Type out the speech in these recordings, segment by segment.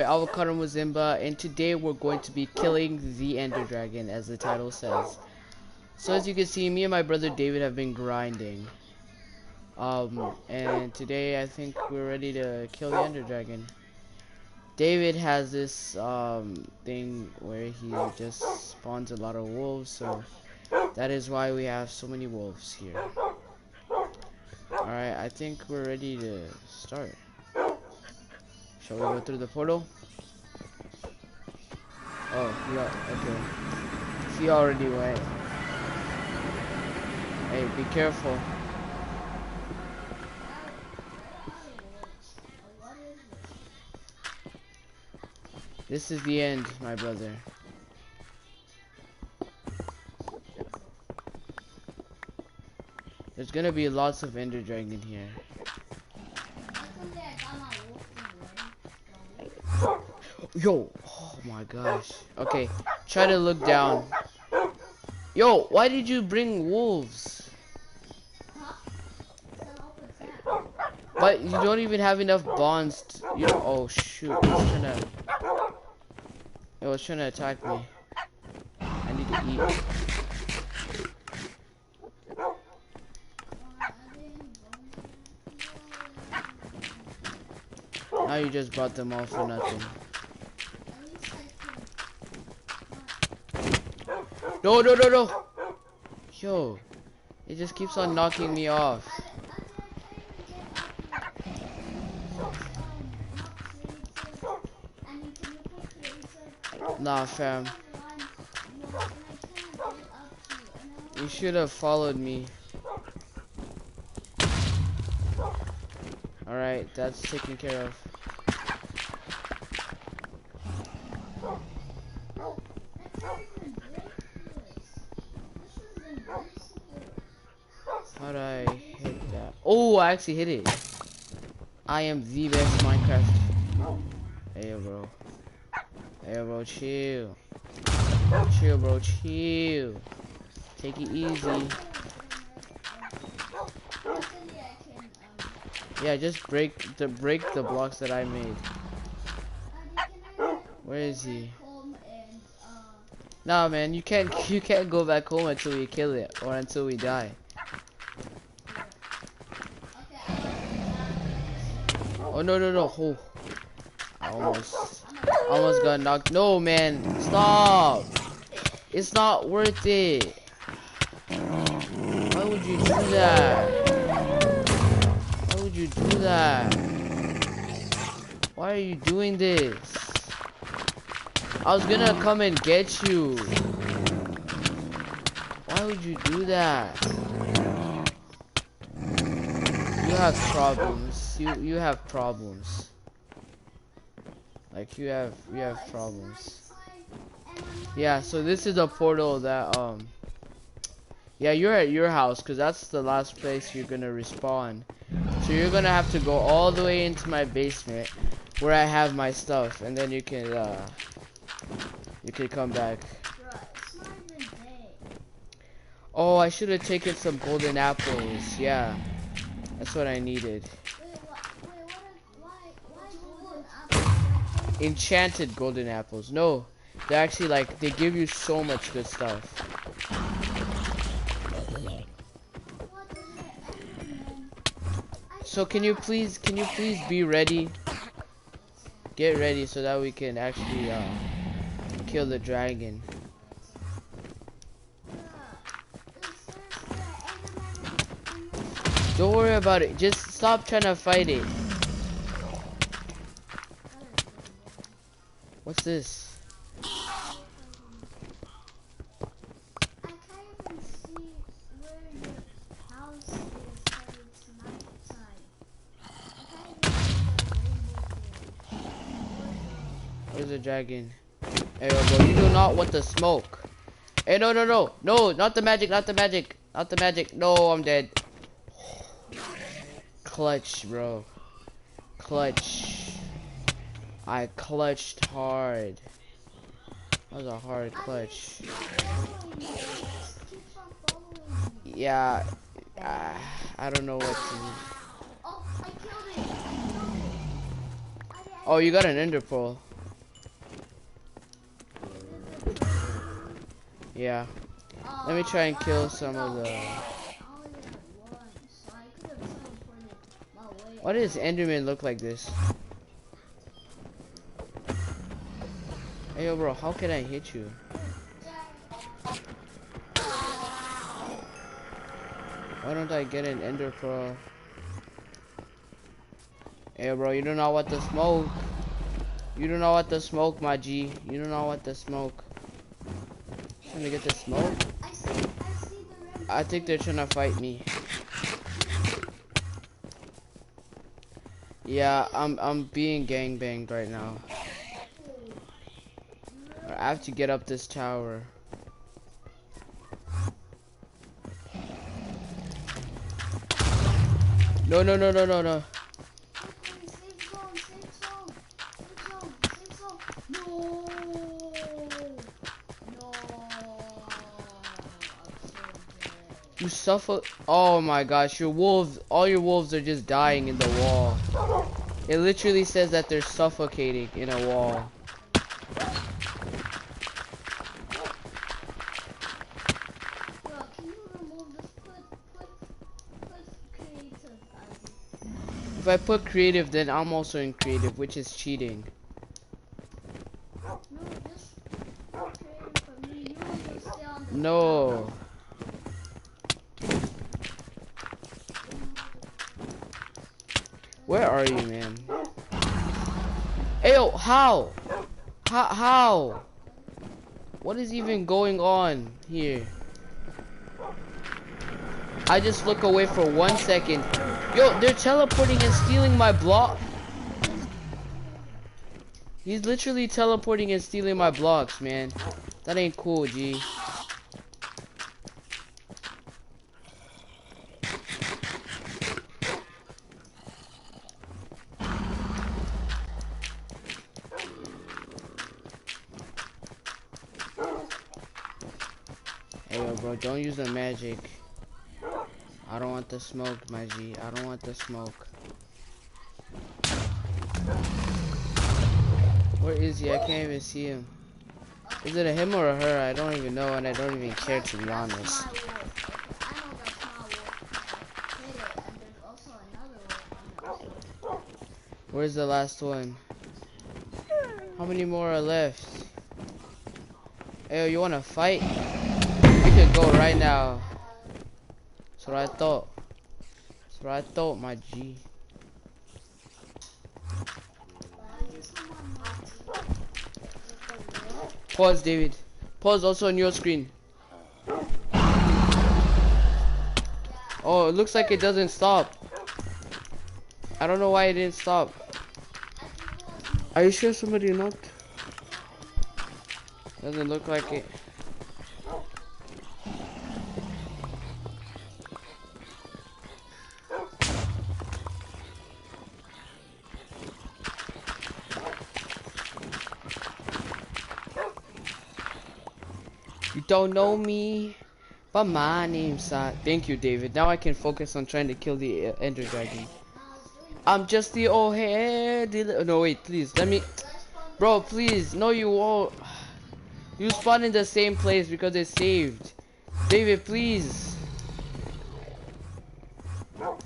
Avocado MuZimba, and today we're going to be killing the Ender Dragon, as the title says. So as you can see, me and my brother David have been grinding. And today I think we're ready to kill the Ender Dragon. David has this thing where he just spawns a lot of wolves, so that is why we have so many wolves here. Alright, I think we're ready to start. Shall we go through the portal? Oh, yeah, okay. He already went. Hey, be careful. This is the end, my brother. There's gonna be lots of Ender Dragon here. Yo, oh my gosh. Okay, try to look down. Yo, why did you bring wolves? But you don't even have enough bonds to, you know, oh shoot, it was trying to attack me. I need to eat. Now you just brought them all for nothing. No, no, no, no! Yo, it just keeps on knocking me off. Nah, fam. You should have followed me. Alright, that's taken care of. How'd I hit that? Oh, I actually hit it. I am the best Minecraft. Hey, bro. Hey, bro, chill. Chill, bro, chill. Take it easy. Yeah, just break the blocks that I made. Where is he? Nah, man, you can't go back home until we kill it or until we die. Oh no no no! Oh, I almost got knocked. No, man, stop! It's not worth it. Why would you do that? Why would you do that? Why are you doing this? I was gonna come and get you. Why would you do that? You have problems. You have problems. Like you have problems. Yeah, so this is a portal that yeah, you're at your house because that's the last place you're gonna respawn. So you're gonna have to go all the way into my basement where I have my stuff, and then you can come back. Oh, I should have taken some golden apples. Yeah, that's what I needed. Enchanted golden apples. No, they're actually like, they give you so much good stuff. So can you please be ready? Get ready so that we can actually kill the dragon. Don't worry about it. Just stop trying to fight it. What's this? Where's the dragon? Hey, bro, you do not want the smoke. Hey, no, no, no, no, not the magic, not the magic, not the magic. No, I'm dead. Clutch, bro. Clutch. I clutched hard. That was a hard clutch. Yeah, I don't know what to do. Oh, you got an ender pearl. Yeah. Let me try and kill some of the... Why does Enderman look like this? Hey, yo, bro, how can I hit you? Why don't I get an Ender Pearl? Hey, bro, you do not want the smoke. You do not want the smoke, my G. You do not want the smoke. Trying to get the smoke? I think they're trying to fight me. Yeah, I'm being gangbanged right now. I have to get up this tower. No, no, no, no, no, no. You suffer. Oh my gosh, your wolves, all your wolves are just dying in the wall. It literally says that they're suffocating in a wall. If I put creative, then I'm also in creative, which is cheating. No. Where are you, man? Ayo, how? How? What is even going on here? I just look away for 1 second. Yo, they're teleporting and stealing my block. He's literally teleporting and stealing my blocks, man. That ain't cool, G. Hey, yo, bro, don't use the magic. I don't want the smoke, my G. I don't want the smoke. Where is he? I can't even see him. Is it a him or a her? I don't even know, and I don't even care, to be honest. Where's the last one? How many more are left? Hey, you wanna fight? We could go right now. That's what I thought. That's what I thought, my G. Pause, David. Pause also on your screen. Oh, it looks like it doesn't stop. I don't know why it didn't stop. Are you sure somebody knocked? Doesn't look like it. You don't know me, but my name's Thank you, David. Now I can focus on trying to kill the Ender Dragon. I'm just the old head. No, wait, please. Let me. Bro, please. No, you won't. You spawn in the same place because it's saved. David, please.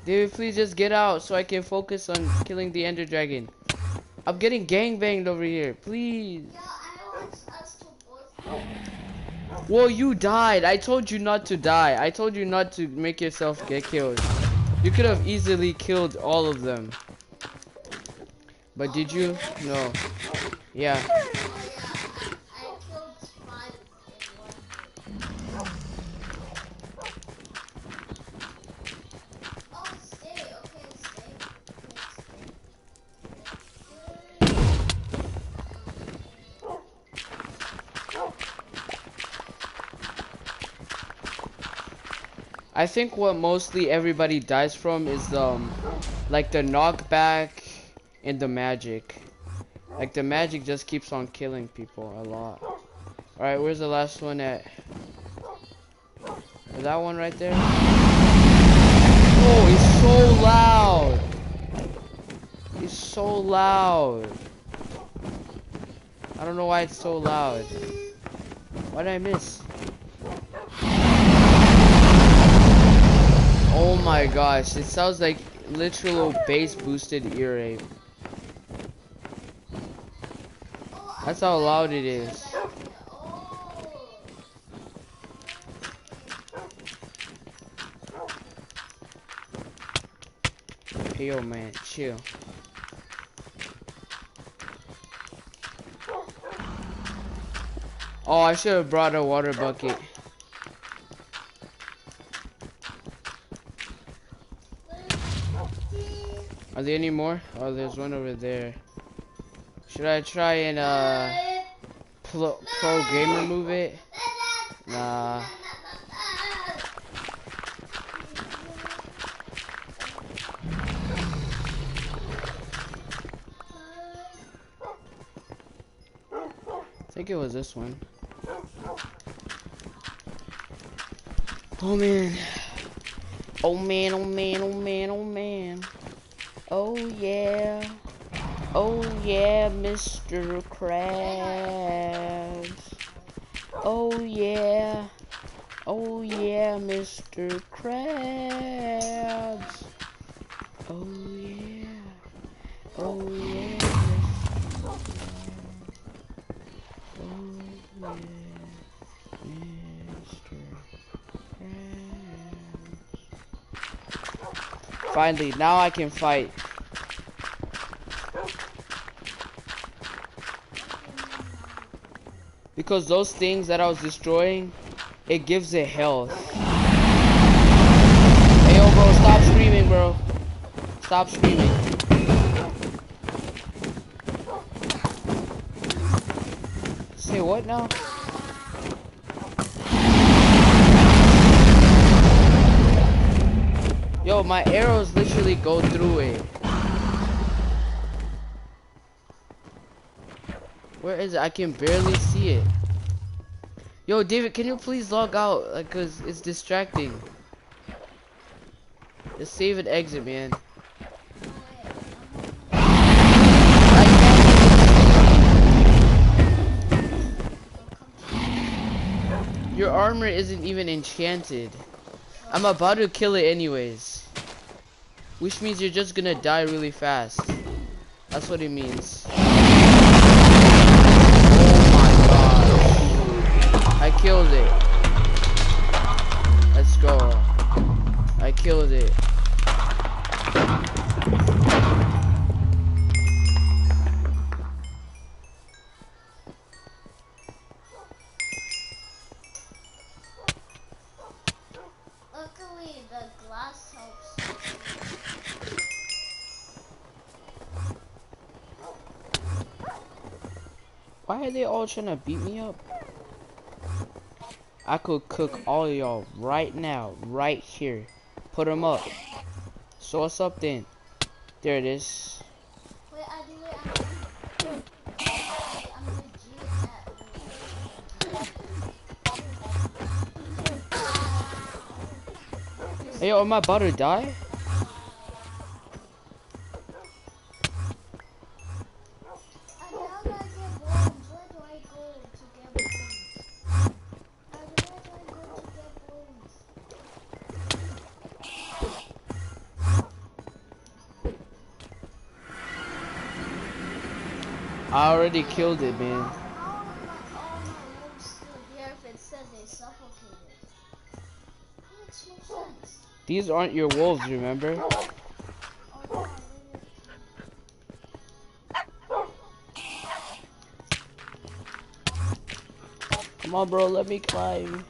David, please just get out so I can focus on killing the Ender Dragon. I'm getting gangbanged over here. Please. Well, you died. I told you not to die. I told you not to make yourself get killed. You could have easily killed all of them. But did you? No. Yeah. I think what mostly everybody dies from is like the knockback and the magic. Like the magic just keeps on killing people a lot. Alright, where's the last one at? Is that one right there? Oh, he's so loud. He's so loud. I don't know why it's so loud. Why did I miss? Oh my gosh, it sounds like literal bass boosted ear rape. That's how loud it is. Hey yo man, chill. Oh, I should have brought a water bucket. Are there any more? Oh, there's one over there. Should I try and pro gamer move it? Nah. I think it was this one. Oh man. Oh man, oh man, oh man, oh man. Oh yeah. Oh yeah, Mr. Krabs. Oh yeah. Oh yeah, Mr. Krabs. Oh yeah. Oh yeah. Oh yeah. Mr. Krabs. Finally, now I can fight. Because those things that I was destroying, it gives it health. Hey yo bro, stop screaming bro. Stop screaming. Say what now? Yo, my arrows literally go through it. Where is it? I can barely see it. Yo, David, can you please log out? Like, cause it's distracting. Just save and exit, man. Your armor isn't even enchanted. I'm about to kill it anyways. Which means you're just gonna die really fast. That's what it means. I killed it. Let's go. I killed it. Luckily, the glass helps. Why are they all trying to beat me up? I could cook all of y'all right now, right here. Put them up. So what's up then? There it is. Wait, I'm legit at Hey, yo, am I about to die? I already killed it, man. How are all my wolves still here if it says they suffocated? That makes no sense. These aren't your wolves, remember? Oh, yeah, Come on, bro, let me climb.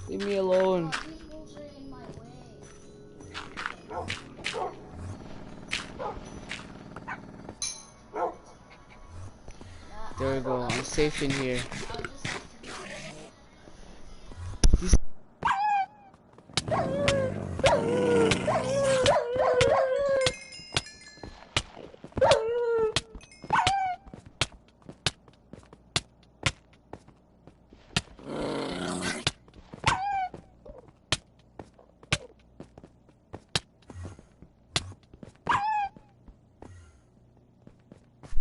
Leave me alone. these wolves are in my way. There we go, I'm safe in here.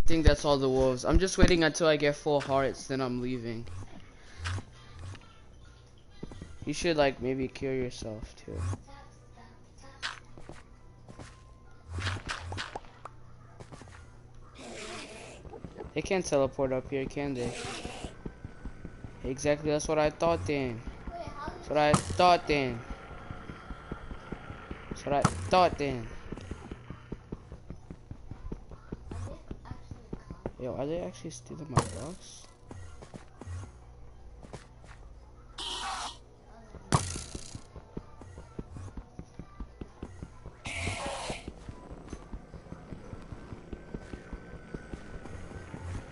I think that's all the wolves. I'm just waiting until I get full hearts, then I'm leaving. You should like maybe kill yourself too. They can't teleport up here, can they? Exactly, that's what I thought then. Wait, how did That's what I thought then. That's what I thought then. Yo, are they actually stealing my blocks?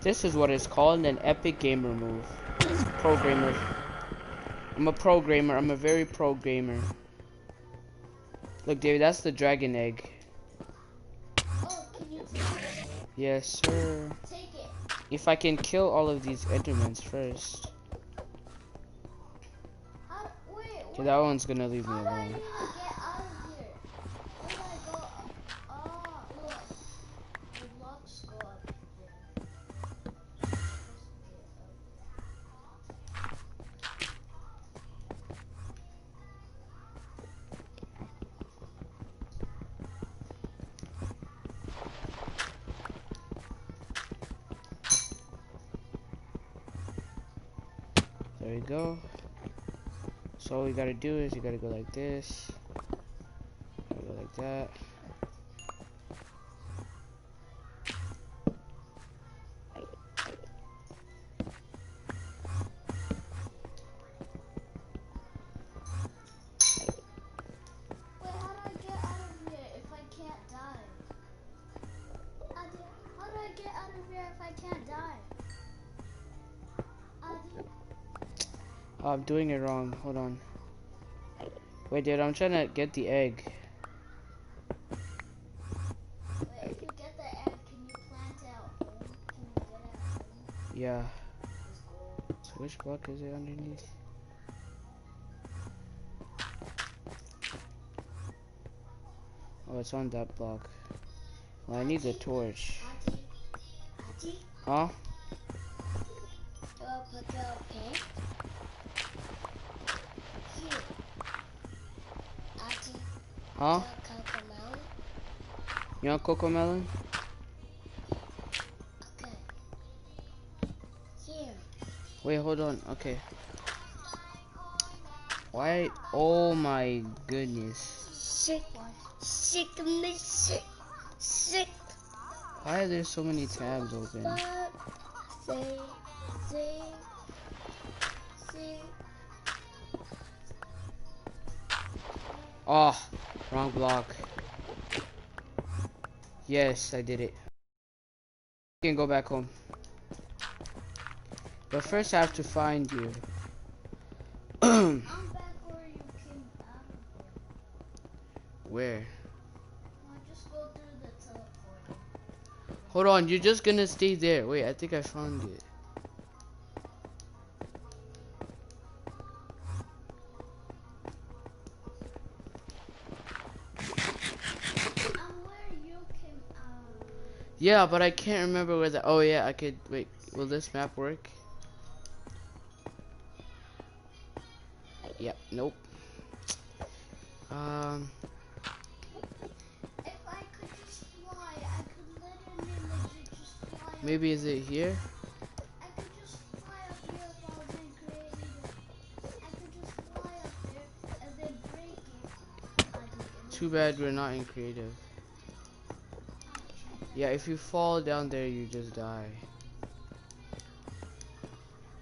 This is what is called an epic gamer move. Programmer. I'm a programmer. I'm a very pro gamer. Look, David, that's the dragon egg. Oh, can you take it? Yes, sir. Take it. If I can kill all of these endermans first. Wait, Okay, that one's gonna leave me how do I alone. even get out of here? Where do I go? Oh, look. The blocks go up there. There we go. So all you gotta do is you gotta go like this. Gotta go like that. Wait, how do I get out of here if I can't die? How do I get out of here if I can't die? Oh, I'm doing it wrong. Hold on. Wait, dude, I'm trying to get the egg. Wait, if you get the egg, can you plant it at home? Can you get it at home? Yeah. Let's go. So which block is it underneath? Oh, it's on that block. Well, I need the torch. Auntie, Huh? do I put the pig? Here. Auntie, Huh? do I cut them out? You want cocoa melon? Okay. Here. Wait, hold on. Okay. Why? Oh my goodness. Sick one. Sick me. Sick. Sick. Why are there so many tabs open? Say. Oh, wrong block. Yes, I did it. I can go back home. But first I have to find you. I'm back where you came out of. Where? I'll just go through the teleporter. Hold on, you're just gonna stay there. Wait, I think I found it. I'm where you came out. Yeah, but I can't remember where the. Oh yeah, I could. Wait, will this map work? Yeah, nope. If I could just fly, I could literally legit just fly. Maybe is it here? I could just fly up here if I was in creative. I could just fly up there and then break it. Too bad we're not in creative. Yeah, if you fall down there, you just die.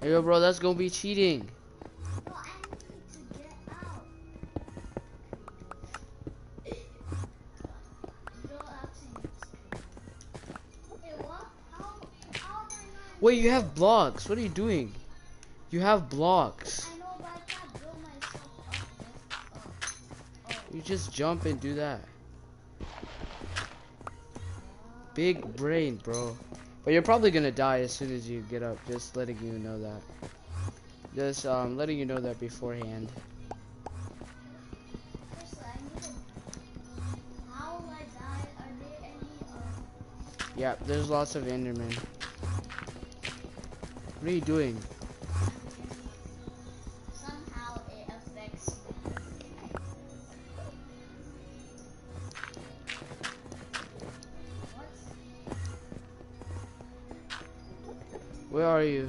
Hey, yo, bro, that's gonna be cheating. No, I need to get out. You don't actually need to. Hey, what? How am I not? Wait, you have blocks. What are you doing? You have blocks. I know, but I can't build myself up. You just jump and do that. Big brain, bro. But you're probably gonna die as soon as you get up. Just letting you know that. Just letting you know that beforehand. How will I die? Are there any? Yeah, there's lots of Endermen. What are you doing? Somehow it affects me. What? Where are you?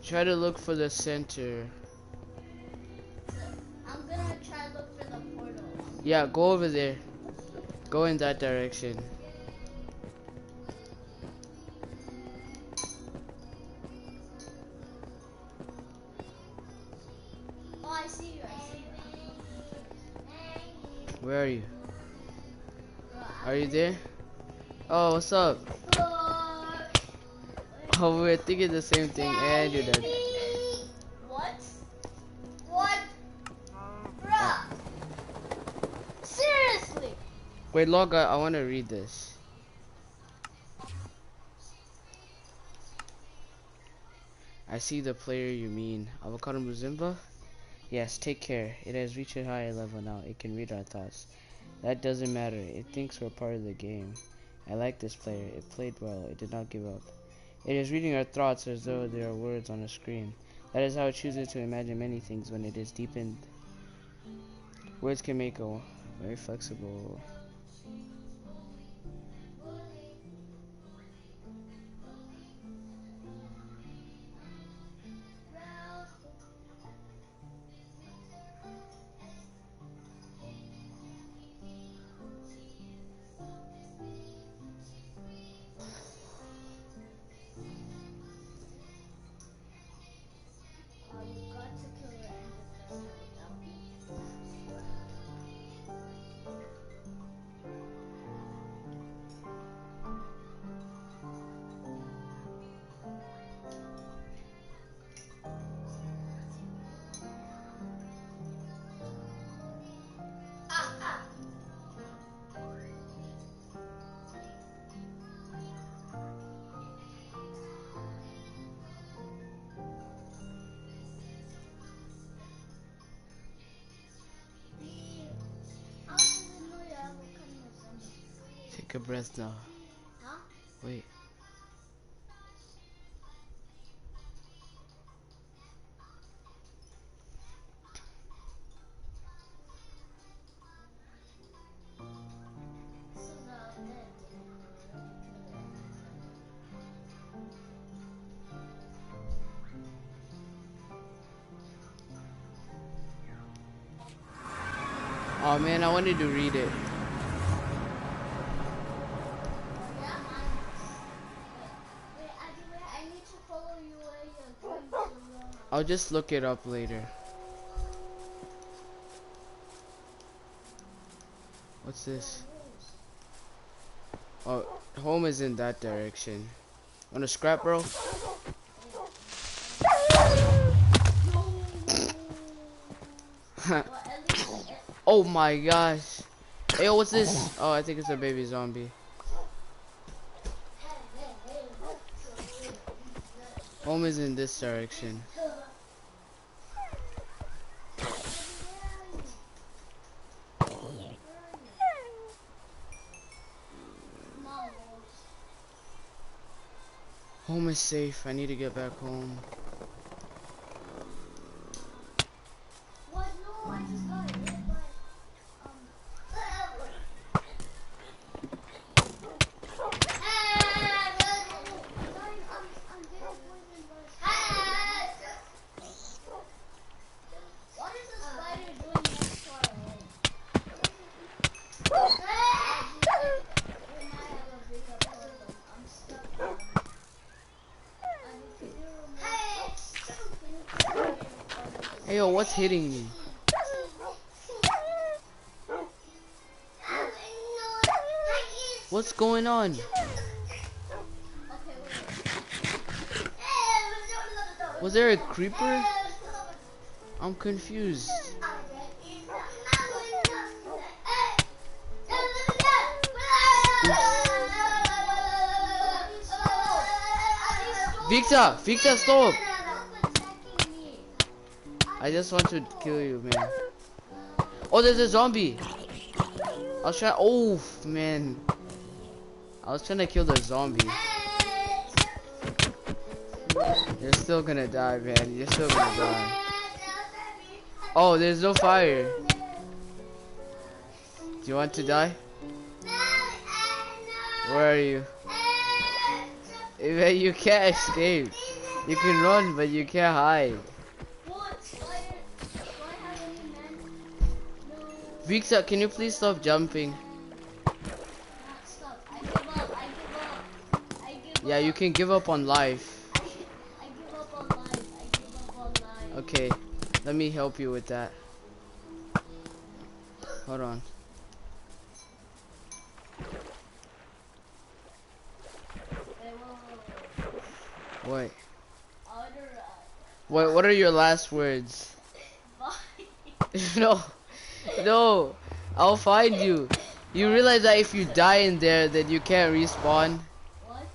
Try to look for the center. I'm gonna try to look for the portal. Yeah, go over there. Go in that direction. Oh, I see you. I see you. Where are you? Bro, Are you there? Oh, what's up? Oh, we're thinking the same thing, and you're dead. What? What? Bruh. Seriously? Wait, log out. I want to read this. I see the player you mean. Avocado MuZimba? Yes, take care. It has reached a higher level now. It can read our thoughts. That doesn't matter. It thinks we're part of the game. I like this player. It played well. It did not give up. It is reading our thoughts as though there are words on a screen. That is how it chooses to imagine many things when it is deepened. Words can make a very flexible. You've got to kill the enderdragon without me. How does it know your avocado MuZimba? Take a breath now. Huh? Wait. So now then. Oh man, I wanted to read it. Yeah, wait, I need to follow you where you're going to I'll just look it up later. What's this? Oh, home is in that direction. Want a scrap, bro? Oh my gosh. Hey, yo, what's this? Oh, I think it's a baby zombie. Home is in this direction. Home is safe. I need to get back home. What? No, I just got hit by, I'm getting poisoned by what is the spider doing next to our home? We might have a bigger problem. I'm stuck on. Hey, yo, what's hitting me? What's going on? Was there a creeper? I'm confused. Victor, stop! I just want to kill you, man. Oh, there's a zombie. I was trying. Oh, man. I was trying to kill the zombie. You're still gonna die, man. You're still gonna die. Oh, there's no fire. Do you want to die? Where are you? Man, you can't escape. You can run, but you can't hide. What? Do I have any men? No. Victor, can you please stop jumping? Not stop. I give up. I give up. I give Yeah, up. you can give up on life. I give up on life. I give up on life. Okay, let me help you with that. Hold on. Hey, whoa. Wait. Alright. Wait, what are your last words? Bye. No. No. I'll find you. You realize that if you die in there, then you can't respawn? What?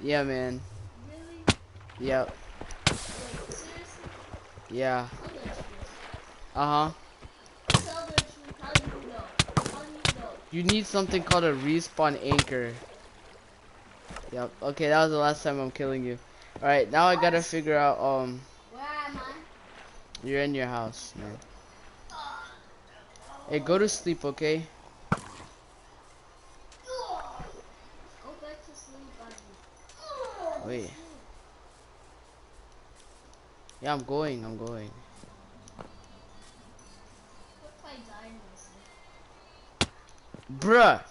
Yeah, man. Really? Yep. Wait, seriously? Yeah. Tell the truth. Uh-huh. Tell the truth. How do you know? How do you know? You need something called a respawn anchor. Yep. Okay, that was the last time I'm killing you. Alright, now I gotta figure out, Where am I? you're in your house, man. Hey, go to sleep, okay? Go back to sleep, Ivy. Wait. Yeah, I'm going. What if I die in my sleep? Bruh!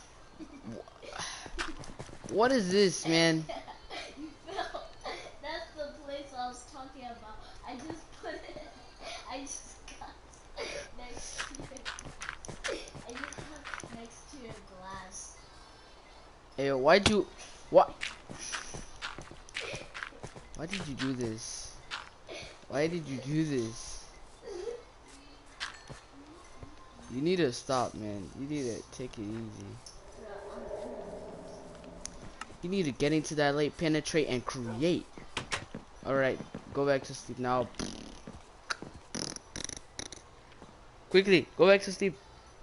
What is this, man? You fell. That's the place I was talking about. I just put it. I just got next to it. I just got next to your glass. Hey, why'd you... What? Why did you do this? Why did you do this? You need to stop, man. You need to take it easy. You need to get into that late, penetrate, and create. Alright, go back to sleep now. Quickly, go back to sleep.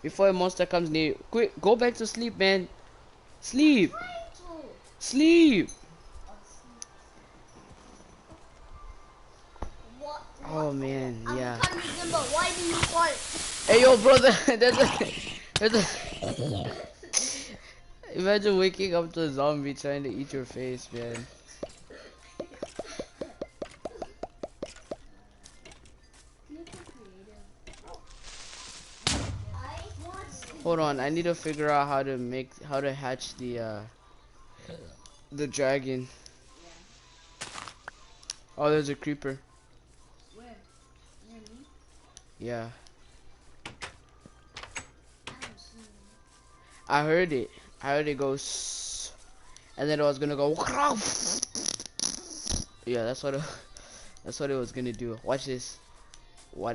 Before a monster comes near you. Quick, go back to sleep, man. Sleep. Sleep. What? Oh, man, yeah. MuZimba, why do you fart? Hey, yo, brother. there's a... Imagine waking up to a zombie trying to eat your face, man. Hold on, I need to figure out how to hatch the dragon. Oh, there's a creeper. Where? Near me? Yeah, I don't see one. I heard it. I heard it go and then it was gonna go. Yeah, that's what it was gonna do. Watch this. Watch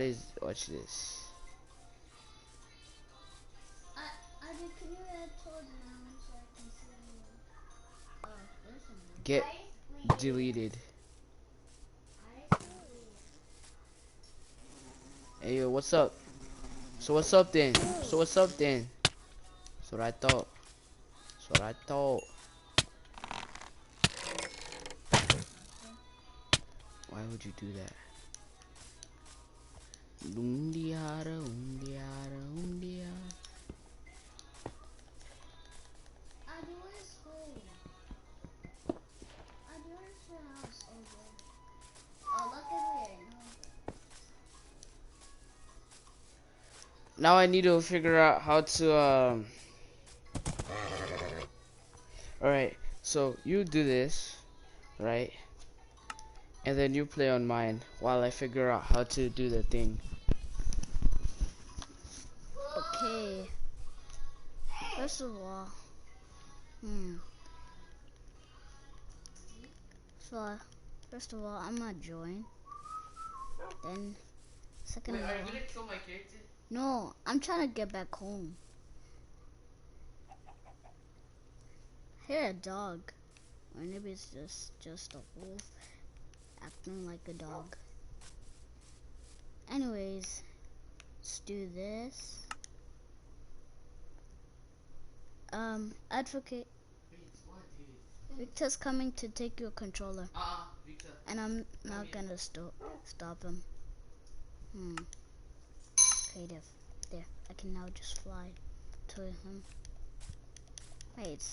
this. Can you add toad now so I can see you? Oh, there's some. Get deleted. Hey, yo, what's up? So what's up then? So what's up then? That's what I thought. That's what I thought. Why would you do that? Undiara, undiara, undiara. Where's home? Where's your house? Oh, there. Oh, luckily I know. Now I need to figure out how to Alright, so you do this, right? And then you play on mine while I figure out how to do the thing. Okay. First of all, so first of all, I'm gonna join. Then, second of all, kill my character? no, I'm trying to get back home. I hear a dog, or maybe it's just a wolf acting like a dog. Anyways, let's do this. Advocate. Victor's coming to take your controller. Victor. And I'm not gonna stop him. Creative. There. I can now just fly to him. Wait.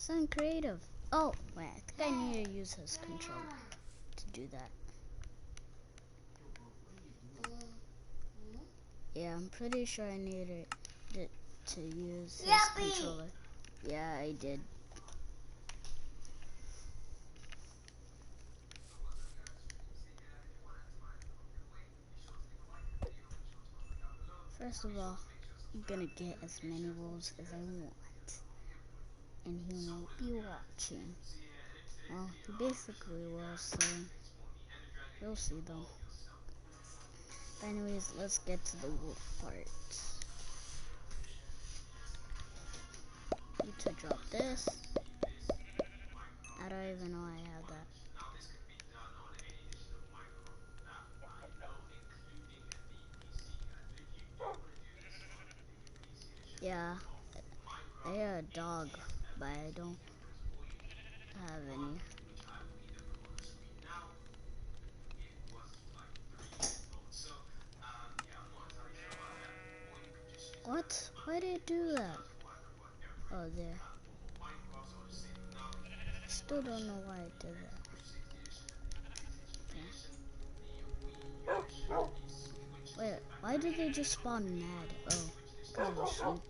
Something creative. Oh, wait, I think I need to use his controller to do that. Yeah, I'm pretty sure I needed it to use his controller. Yeah, I did. First of all, I'm gonna get as many wolves as I want. And he won't be watching. Well, he basically will, so we'll see though. But anyways, let's get to the wolf part. Need to drop this. I don't even know I have that. Yeah, I hear a dog, but I don't have any. What? Why did it do that? Oh, there. Still don't know why it did that. Okay. Wait, why did they just spawn mad? Oh, because of the sheep.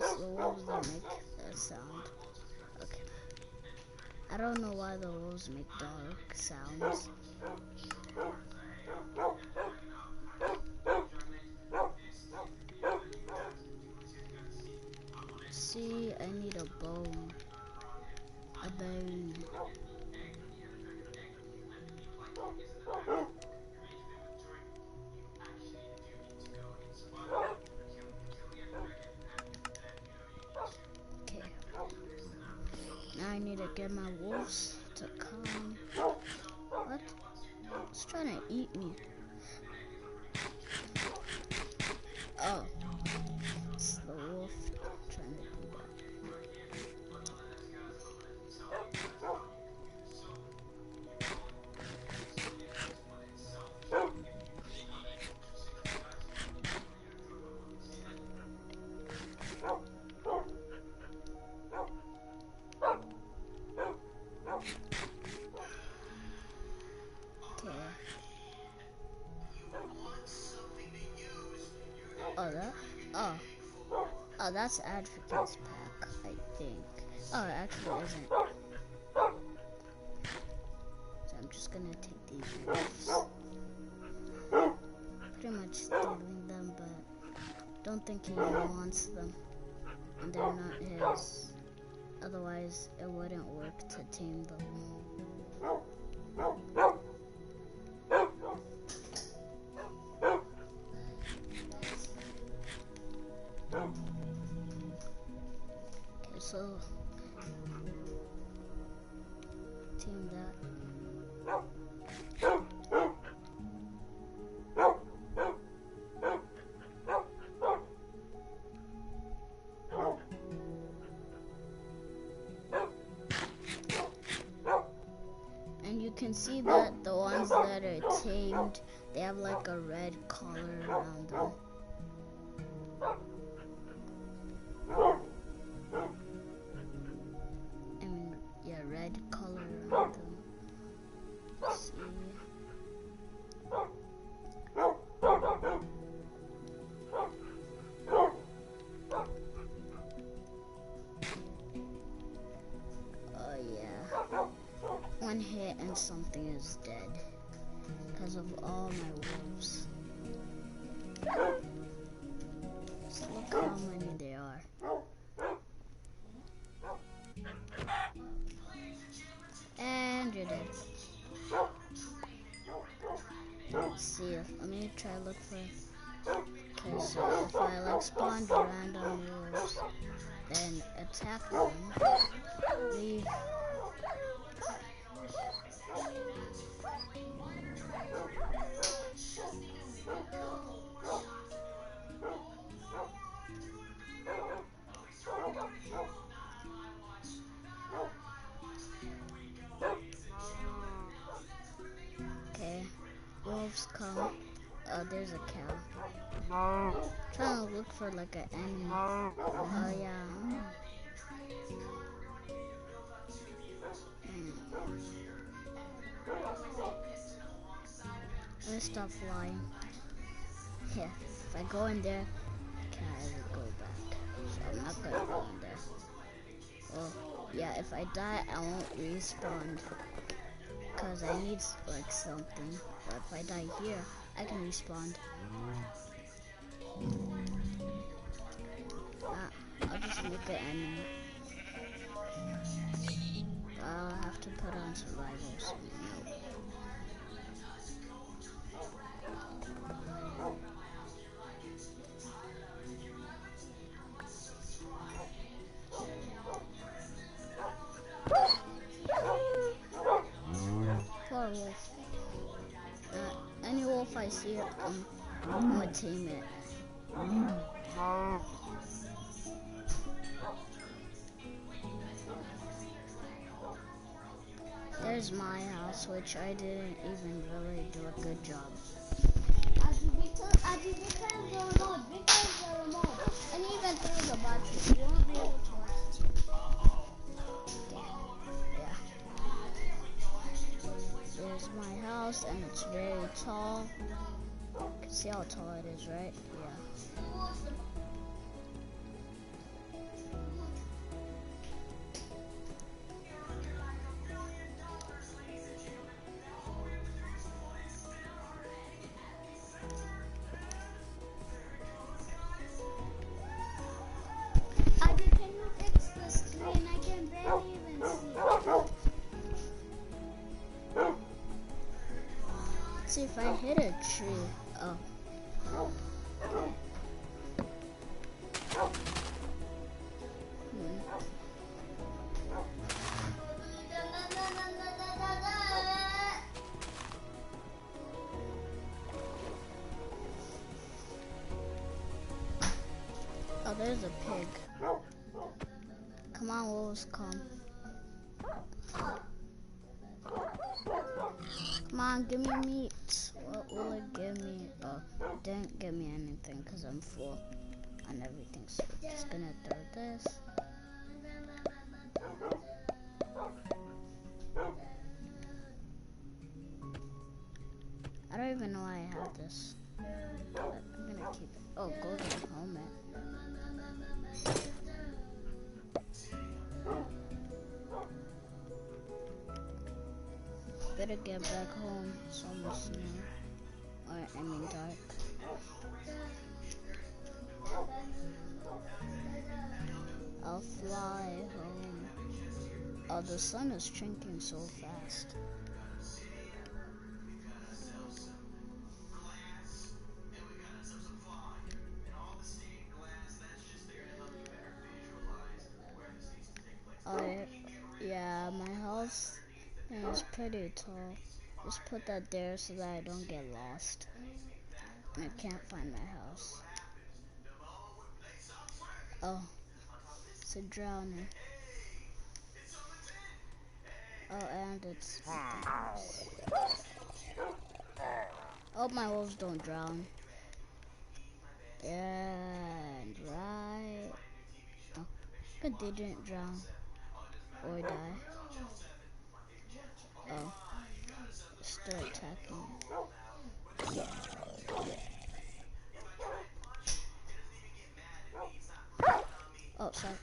So the wolves don't make that sound. Okay. I don't know why the wolves make dark sounds. See, I need a bone. A bone. Okay. Now I need to get my wolves to come. What? It's trying to eat me. Oh. It's the wolf trying to do that. Okay. Oh, that? Oh. Oh, that's Advocate's pack, I think. Oh, it actually isn't. So I'm just gonna take these wolves. Pretty much stealing them, but don't think he wants them. And they're not his. Otherwise, it wouldn't work to tame them. Okay, so tame that. And you can see that the ones that are tamed, they have like a red collar around them. I mean, yeah, red color around them. Let's see. Oh yeah. One hit and something is dead because of all my wolves. Just look how many there are. And you're dead. Let's see, let me try to look for. Okay, so if I like spawn random wolves, then attack them, leave. Okay, wolves come. there's a cow. Trying to look for like an animal. Oh yeah. Let me stop flying. Yeah, if I go in there, I can't really go back. So I'm not gonna go in there. Well, yeah, if I die, I won't respawn. Because I need like something. But if I die here, I can respawn. I'll just make an animal. I'll have to put on survival soon. Poor wolf. Any wolf I see, I'm gonna tame it. There's my house, which I didn't even really do a good job. And even through the battery, you won't be able to watch it. Yeah. There's my house, and it's very tall. You can see how tall it is, right? Yeah. Can you fix the screen? I can barely even see. Let's see if I hit a tree. Oh. Oh, there's a pig. Come on, wolves, come. Come on, give me meat. What will it give me? Oh, it didn't give me anything because I'm full on everything. So I'm just gonna throw this. I don't even know why I have this. But I'm gonna keep it. Oh, golden helmet. Better get back home. It's almost noon. Or, I mean dark. I'll fly home. Oh, the sun is shrinking so fast. Oh, yeah, my house is pretty tall. Just put that there so that I don't get lost. And I can't find my house. Oh, it's a drowner. Oh, and it's... Oh, my wolves don't drown. And right... Oh, good, they didn't drown. Or die. Oh, still attacking. Oh, sorry.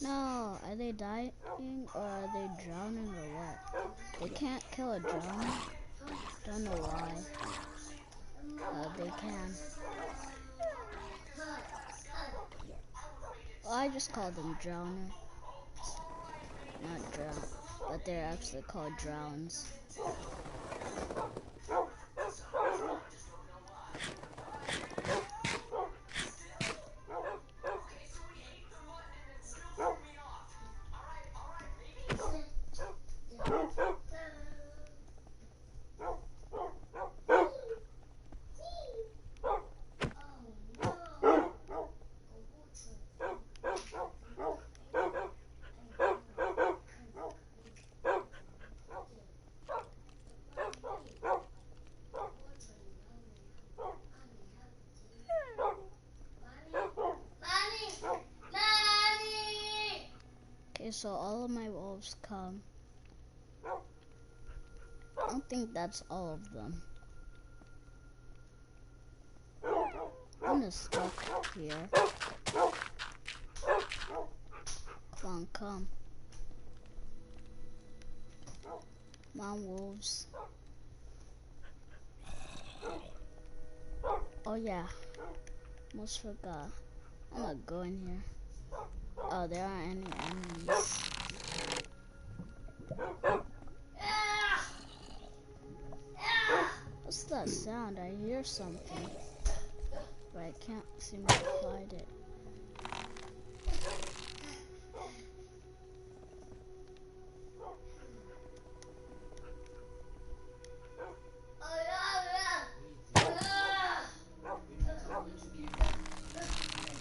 No, are they dying or are they drowning or what? They can't kill a drowner. Don't know why. They can. Well, I just call them drowner. Not drown, but they're actually called drowns. Okay, so all of my wolves come. I don't think that's all of them. One is stuck here. Come on, come. Come on, wolves. Oh yeah, almost forgot. I'm gonna go in here. Oh, there aren't any enemies. What's that sound? I hear something, but I can't seem to find it.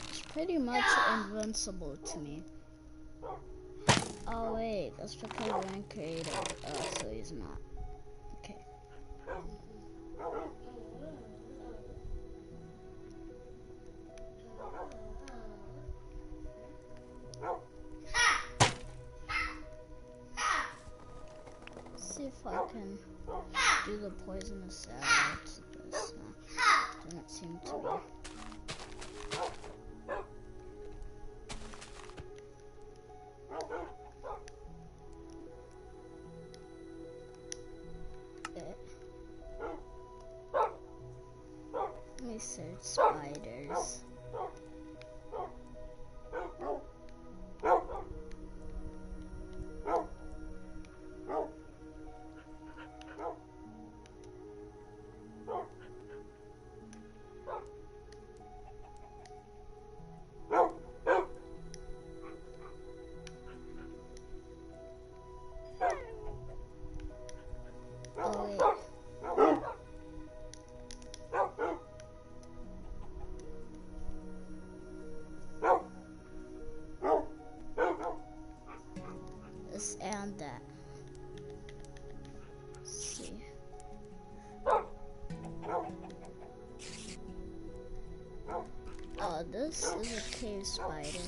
It's pretty much invincible to me. Oh wait, that's because we're in creative. Oh, so he's not. Okay. See if I can do the poisonous arrows. Doesn't seem to be. Let me search spiders. This and that. Let's see. Oh, this is a cave spider.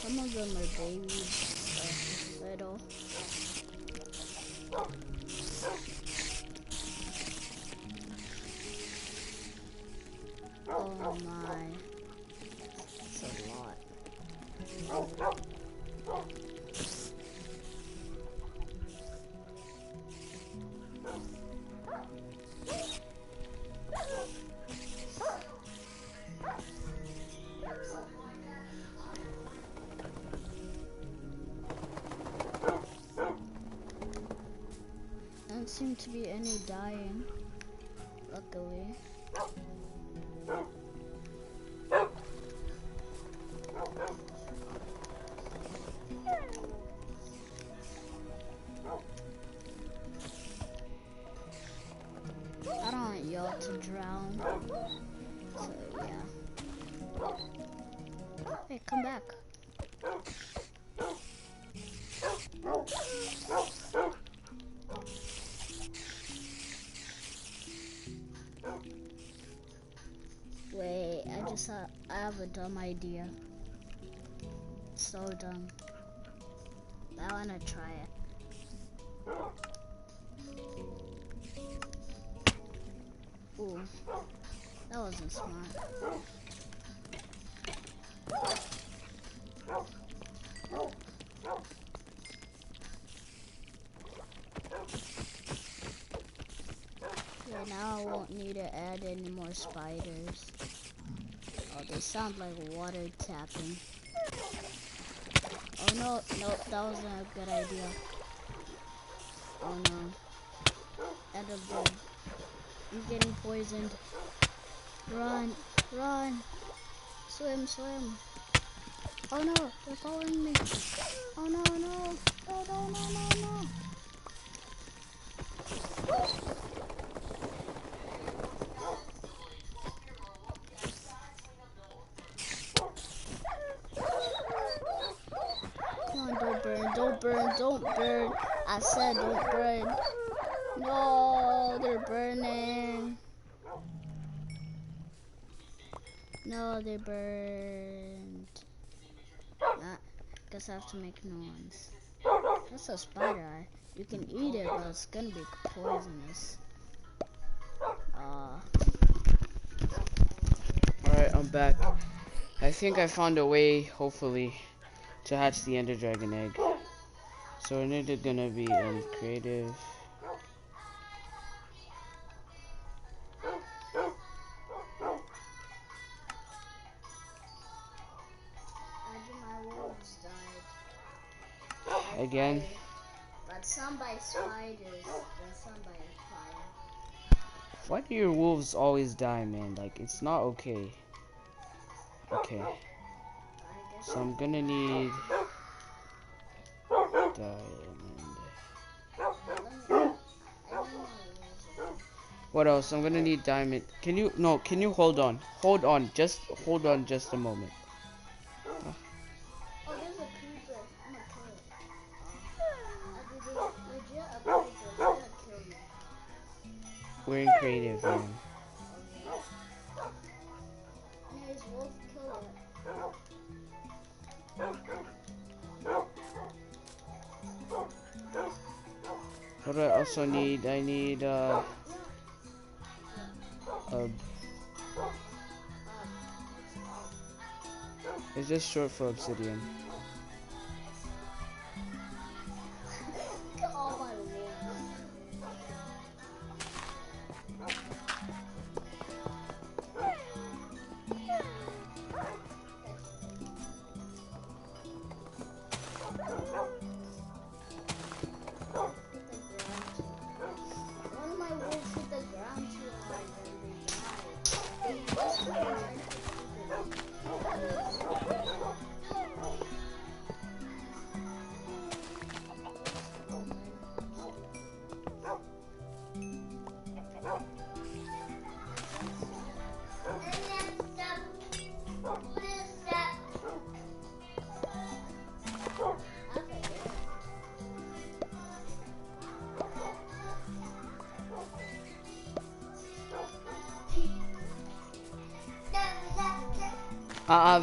Some of them are babies, little. Oh my. That's a lot. Don't seem to be any dying, luckily. I don't want y'all to drown, so yeah. Hey, come back. Wait, I have a dumb idea. So dumb. I wanna try it. Ooh, that wasn't smart. Yeah, now I won't need to add any more spiders. Oh, they sound like water tapping. Oh no, nope, that wasn't a good idea. Oh no. End of dead. I'm getting poisoned. Run, run. Swim, swim. Oh no, they're following me. Oh no, no. No, no, no, no, no. Come on, don't burn, don't burn, don't burn. I said don't burn. No, they're burning. No, they burned. Guess I have to make new ones. That's a spider eye. You can eat it, but it's gonna be poisonous. Alright, I'm back. I think I found a way, hopefully, to hatch the Ender Dragon egg. So we're either gonna be creative. My wolves died. Again. But some by spiders, and some by fire. Why do your wolves always die, man? Like, it's not okay. Okay. So I'm gonna need diamond. What else? I'm gonna need diamond. Can you hold on? Hold on just a moment. Oh, there's a creeper. I'm gonna kill it. Legit a creeper. It's gonna kill me. We're in creative, man. Anyways, we'll kill it. What do I also need? I need it's just short for obsidian. Look at all my wolves. One of my wolves hit the ground too hard and they died.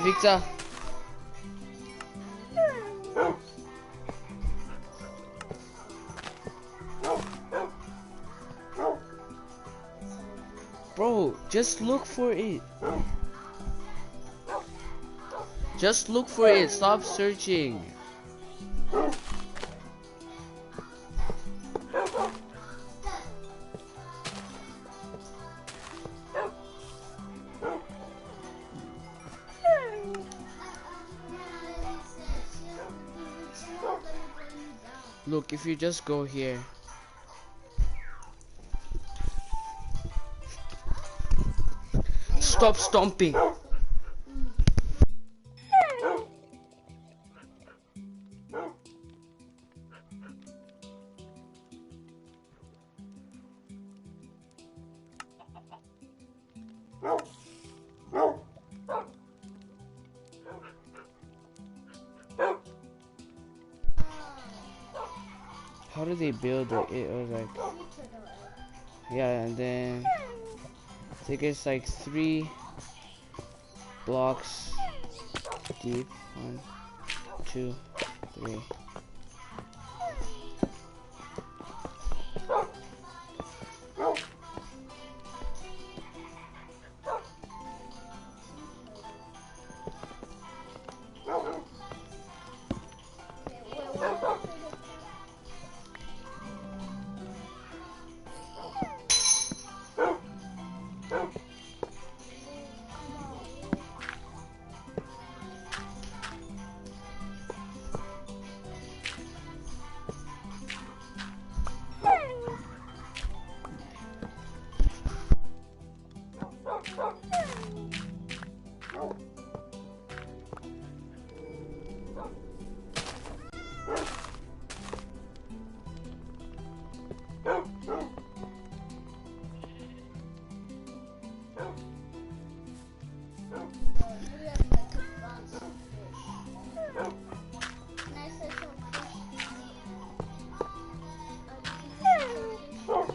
Victor. Bro, just look for it. Just look for it. Stop searching. Look, if you just go here. Stop stomping. How do they build it? It was like, yeah, and then I think it's like 3 blocks deep. 1, 2, 3.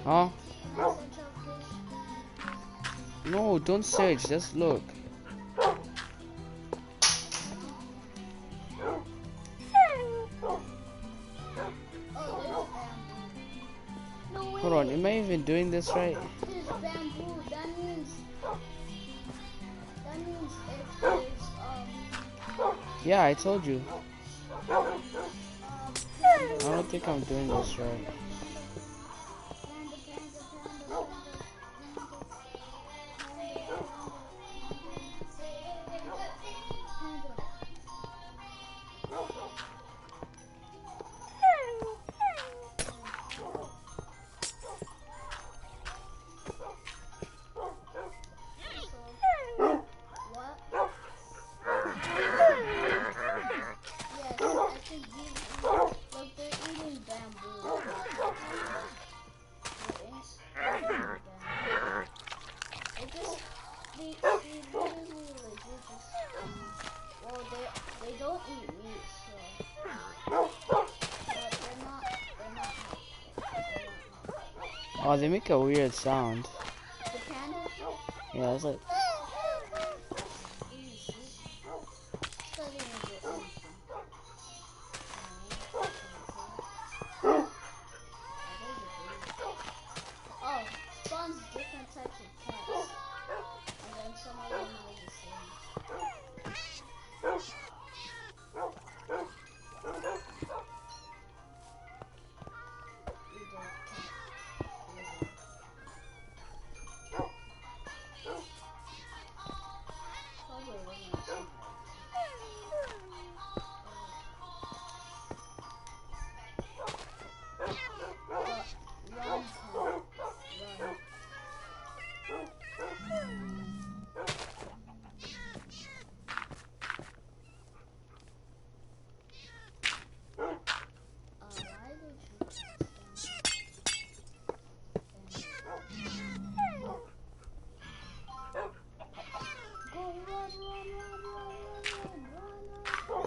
Huh? No, don't search, just look. Hold on, am I even doing this right? There's bamboo. That means if there's Yeah, I told you. panda, I don't think I'm doing this right. panda, what? Yes, I think look, they're eating bamboo. They literally legit just, well, they don't eat meat, so, but they're not Oh, they make a weird sound. the pandas. Yeah, it's like. Doesn't even do anything. Oh, spawns different types of cats, and then some of them are the same. Either cat, either. Probably wasn't a smart idea. Run, cat, run. Why did you cats go run, run, run, run, run, run, run.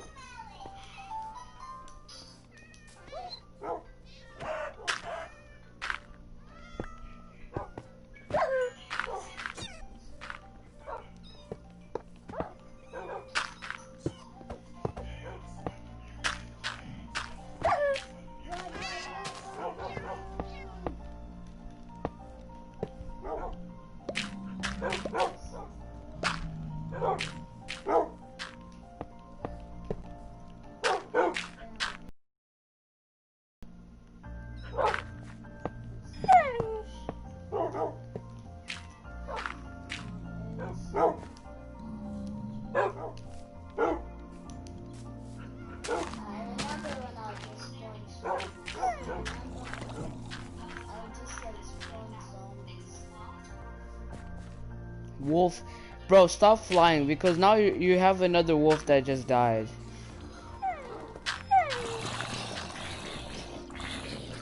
Wolf. Bro, stop flying because now you have another wolf that just died.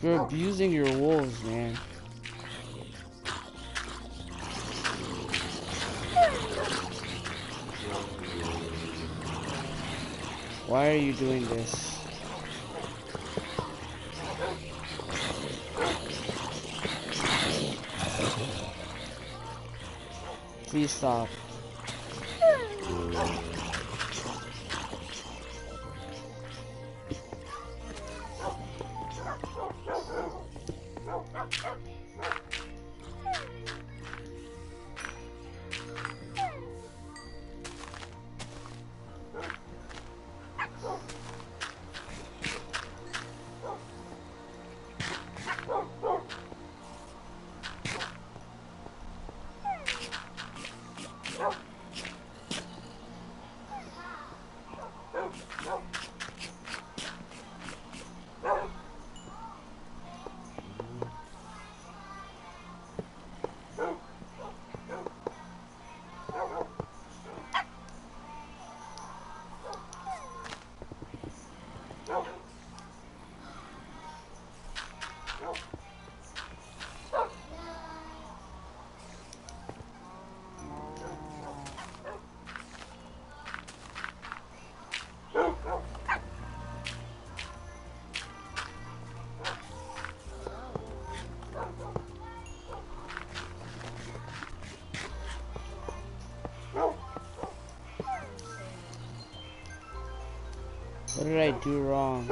You're abusing your wolves, man. Why are you doing this? Please stop. What did I do wrong?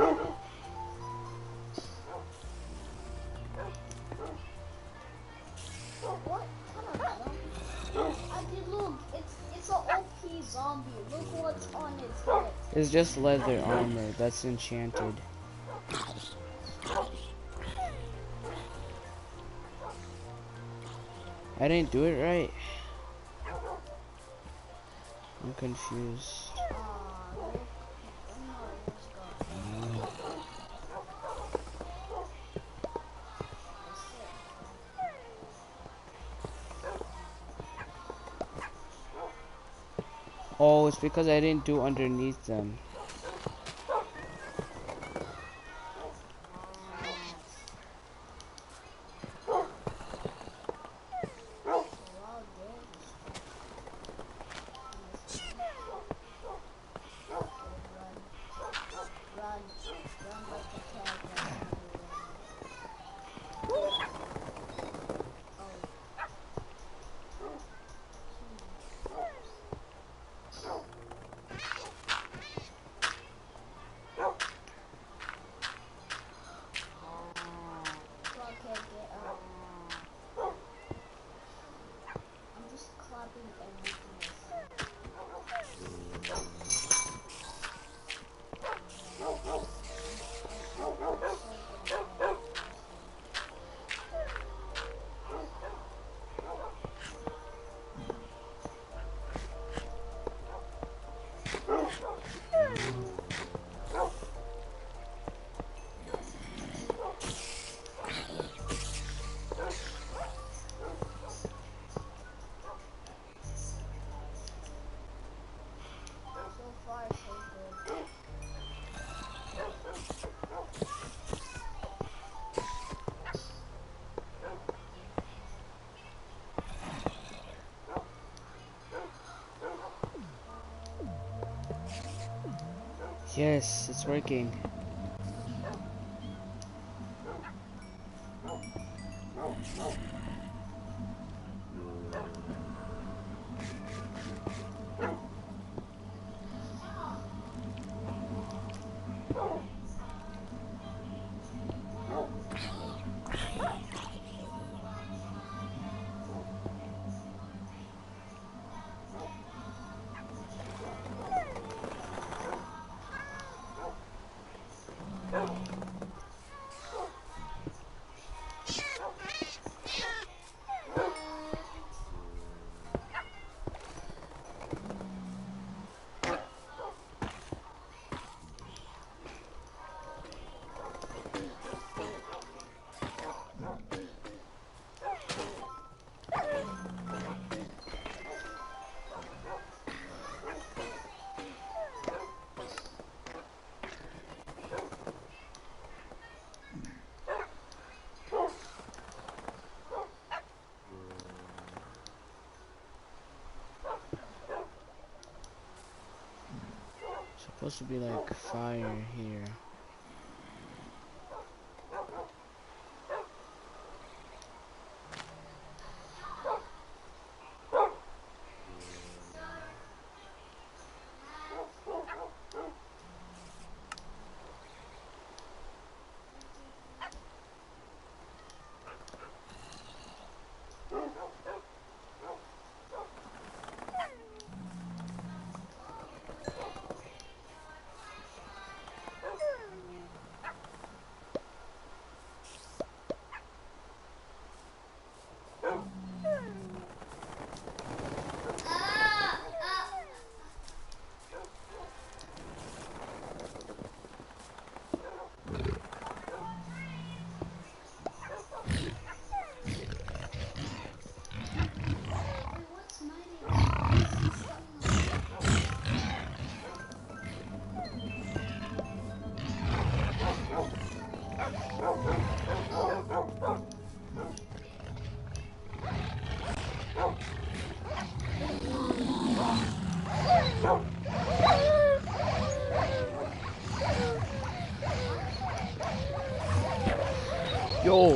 zombie. Look what's on its head. It's just leather armor that's enchanted. I didn't do it right. I'm confused. Look. Let's go. Oh, it's because I didn't do underneath them. Yes, it's working. Supposed to be like fire here. Yo,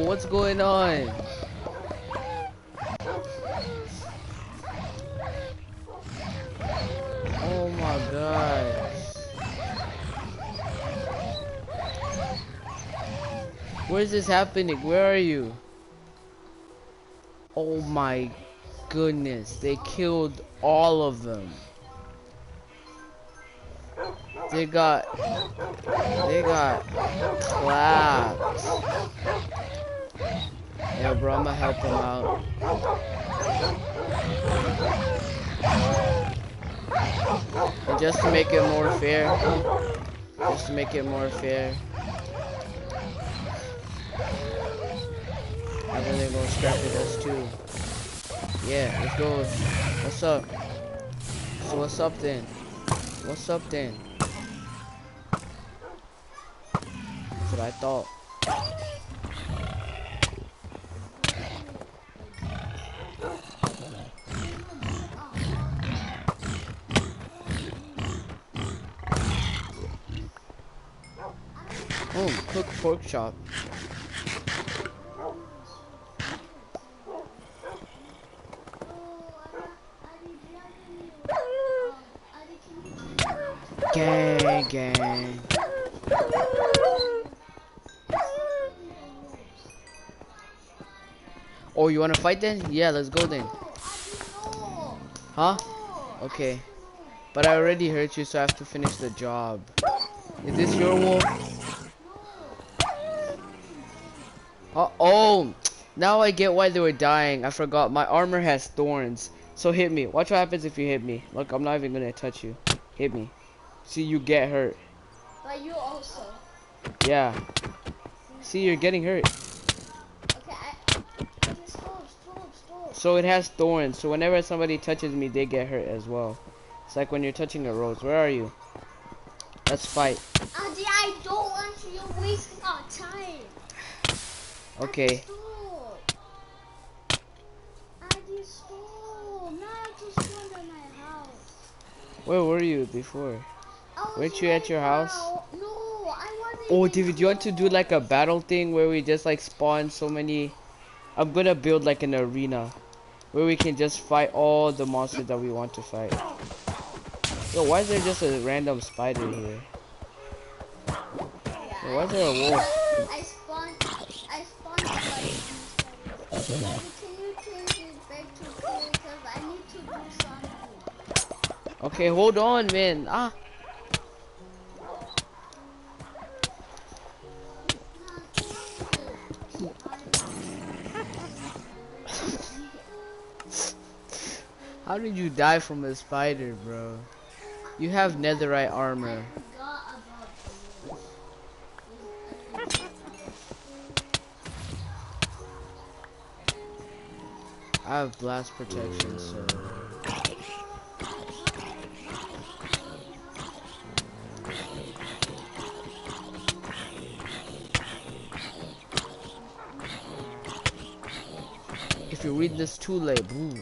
what's going on? Oh my gosh. Where is this happening? Where are you? Oh my goodness, they killed all of them. They got clapped. Yeah, bro, I'ma help them out. And just to make it more fair, and then they're gonna scrap with us too. Yeah, let's go. What's up? So what's up then? What's up then? That's what I thought. Oh, cooked pork chop. Gang, gang. Oh, you wanna fight then? Yeah, let's go then. Huh? Okay. But I already hurt you, so I have to finish the job. Is this your wolf? Oh, now I get why they were dying. I forgot. My armor has thorns. So hit me. Watch what happens if you hit me. Look, I'm not even gonna touch you. Hit me. See, you get hurt. But you also. Yeah. See, you're getting hurt. Okay, stop. So it has thorns. So whenever somebody touches me, they get hurt as well. It's like when you're touching a rose. Where are you? Let's fight. Adi, I don't want you. You're wasting our time. Okay. Adi, stop. Now I just spawned at my house. Where were you before? Weren't you at your house? No, I wasn't. Oh, David, you want to do like a battle thing where we just like spawn so many? I'm gonna build like an arena where we can just fight all the monsters that we want to fight. Yo, why is there just a random spider here? Yo, why is there a wolf? I spawned like can you change it back to play? Because I need to do something. Okay, hold on, man. Ah. How did you die from a spider, bro? You have netherite armor. I have blast protection, so... If you read this too late, boom.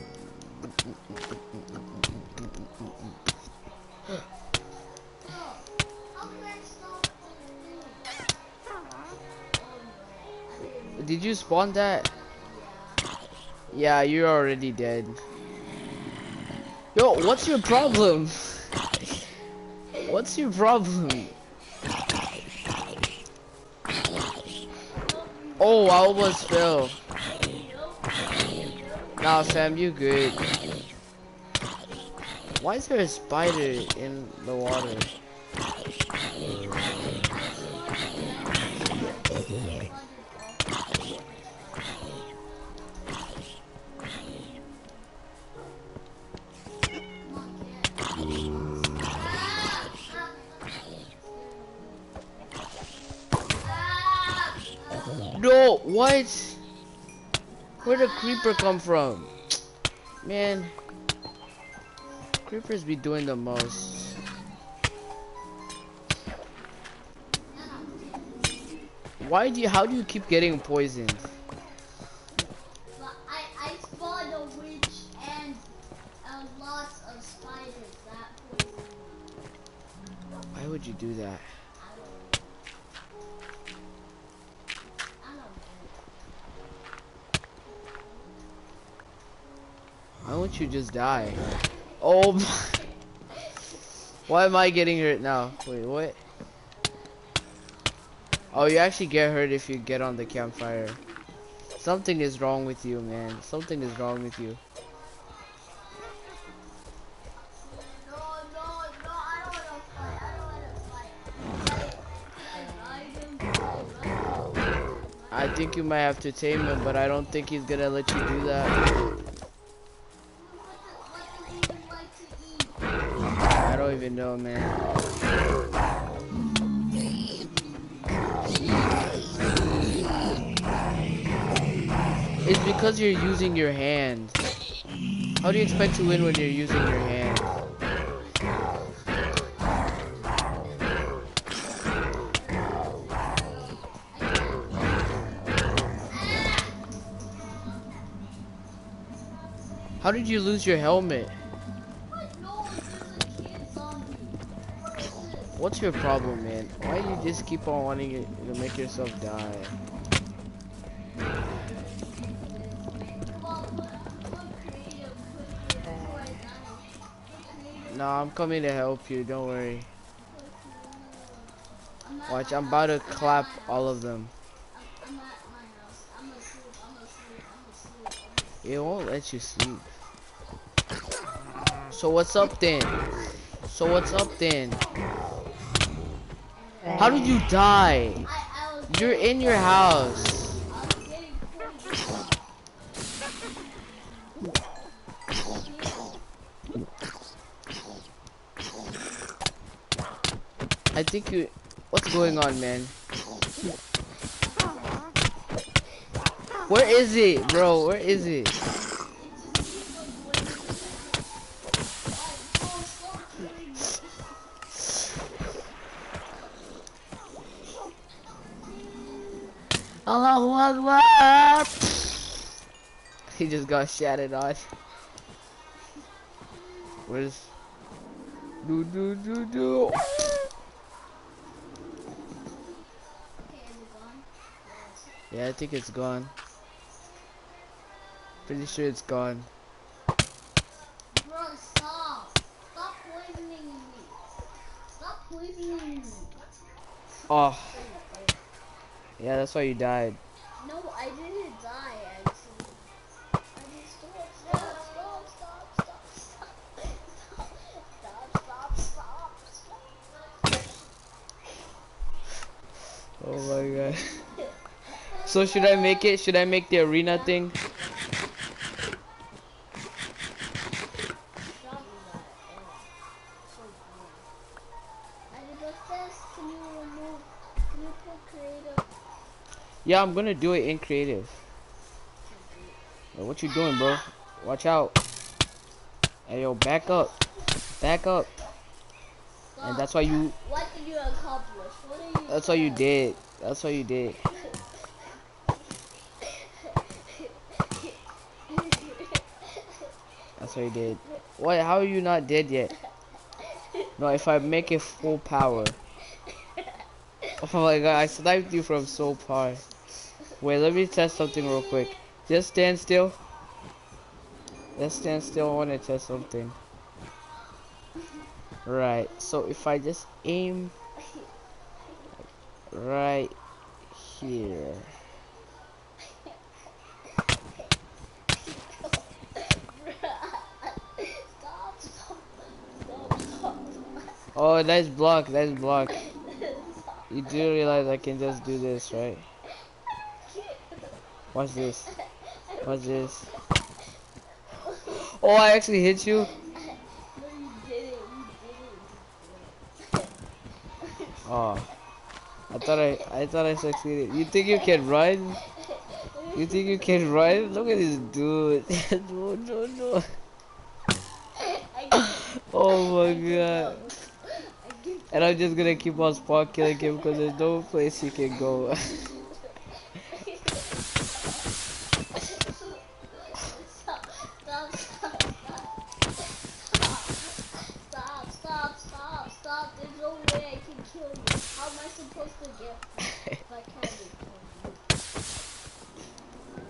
Did you spawn that? Yeah, you're already dead. Yo, what's your problem? What's your problem? Oh, I almost fell. Nah, Sam, you good. Why is there a spider in the water? No, what? Where'd the creeper come from? Man, creepers be doing the most. How do you keep getting poisoned? But I spawned a witch and lots of spiders that poison me. Why would you do that? Why don't you just die? Oh my. Why am I getting hurt now? Wait, what? Oh, you actually get hurt if you get on the campfire. Something is wrong with you, man. Something is wrong with you. I think you might have to tame him, but I don't think he's gonna let you do that. What does he even like to eat? I don't even know, man. It's because you're using your hand. How do you expect to win when you're using your hand? How did you lose your helmet? What? No, there's a kid zombie. What is this? What's your problem, man? Why do you just keep on wanting to make yourself die? Come on, put creative quickly before I die. Put creative. Nah, I'm coming to help you, don't worry. Put creative. I'm at Watch, my I'm about to house. I'm at clap my all house. of them. I'm at my house. I'm asleep. I'm asleep. I'm asleep. I'm asleep. It won't let you sleep. So what's up then? So what's up then? How did you die? I was You're getting, in your house. I was getting poisoned. I think you... What's going on, man? Where is it, bro? Where is it? Allahu Akbar! He just got shattered on. Where's... Do. Okay, is it gone? Yeah, I think it's gone. Pretty sure it's gone. Bro, stop. Stop poisoning me. Stop poisoning me. Oh. Yeah, that's why you died. No, I didn't die actually. I just stop. Oh my god. So should I make it? Should I make the arena thing? Can you put creative? Yeah, I'm gonna do it in creative. Yo, what you doing, bro? Watch out. Hey, yo, back up. Back up. Stop. And that's why you... What did you accomplish? What are you That's what you did. That's what you did. That's what you did. What? How are you not dead yet? No, if I make it full power. Oh my god, I sniped you from so far. Wait, let me test something real quick. Just stand still. Just stand still. I want to test something. Right. So if I just aim right here. Oh, nice block. Nice block. You do realize I can just do this, right? Watch this. Watch this. Oh, I actually hit you. No, you didn't. Oh, I thought I succeeded. You think you can run? You think you can run? Look at this dude. No. Oh my god. And I'm just gonna keep on spawn killing him because there's no place he can go. Stop. There's no way I can kill you. How am I supposed to get if I can't kill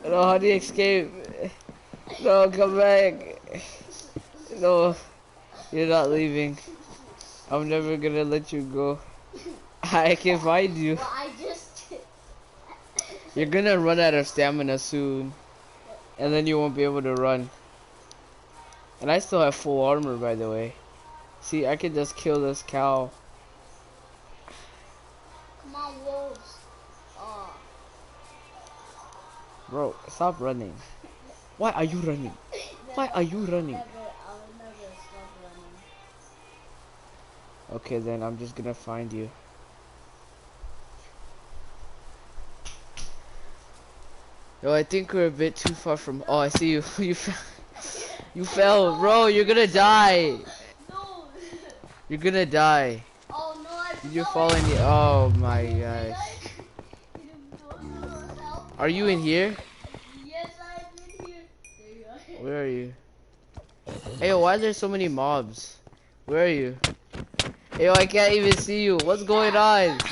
you? No, how do you escape? No, come back. No, you're not leaving. I'm never gonna let you go. I can find you. Well, I just... You're gonna run out of stamina soon. And then you won't be able to run. And I still have full armor, by the way. See, I can just kill this cow. Come on, wolves. Oh. Bro, stop running. Why are you running? Why are you running? I will never stop running. Okay, then I'm just gonna find you. Yo, I think we're a bit too far from. Oh, I see you. You fell. You fell, bro. You're gonna die. No. You're gonna die. Oh no, I Did you fell fall in in. the? Oh my Oh my gosh. gosh. No, help. Are you in here? Yes, I'm in here. There you are. Where are you? Hey, yo, why are there so many mobs? Where are you? Hey, yo, I can't even see you. What's going on?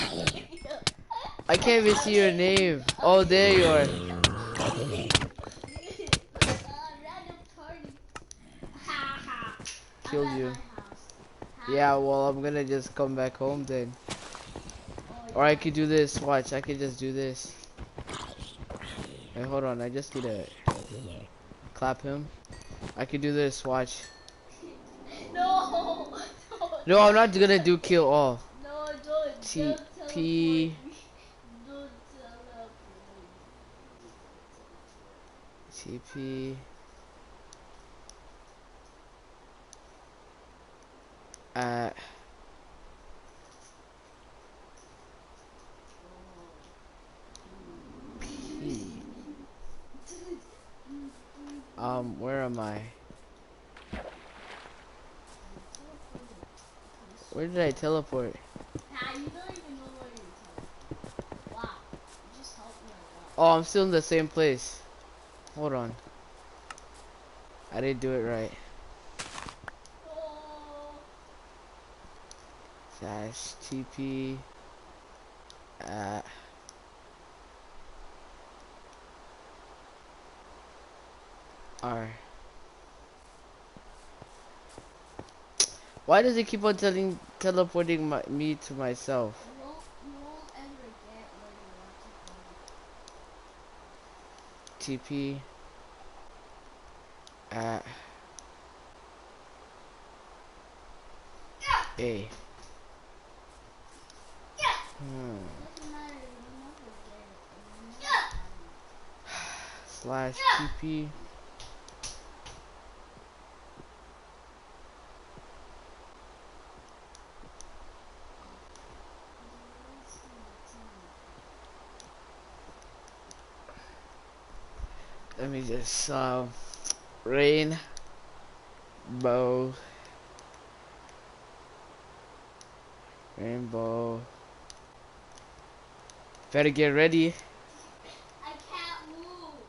I can't even see your name. Oh, there you are. Random party. Ha ha. Killed I'm at you. my house. Yeah, well, I'm gonna just come back home then. Oh, Or I could do this. Watch, I could just do this. Hey, hold on. I just need to clap him. I could do this. Watch. no. No, I'm not gonna do kill all. No, don't. Don't teleport TP. me. Don't teleport me. TP. At. P. Where am I? Where did I teleport? You don't even know where you're teleporting. Wow. You just helped me a Oh, lot. I'm still in the same place. Hold on. I didn't do it right. Oh. Dash TP. At. R. Why does it keep on teleporting me to myself? You won't ever get where you want to go. TP. At. A. Doesn't matter, you'll never get it. And you'll never find it. Slash TP. Let me just rain bow rainbow. Better get ready. I can't move.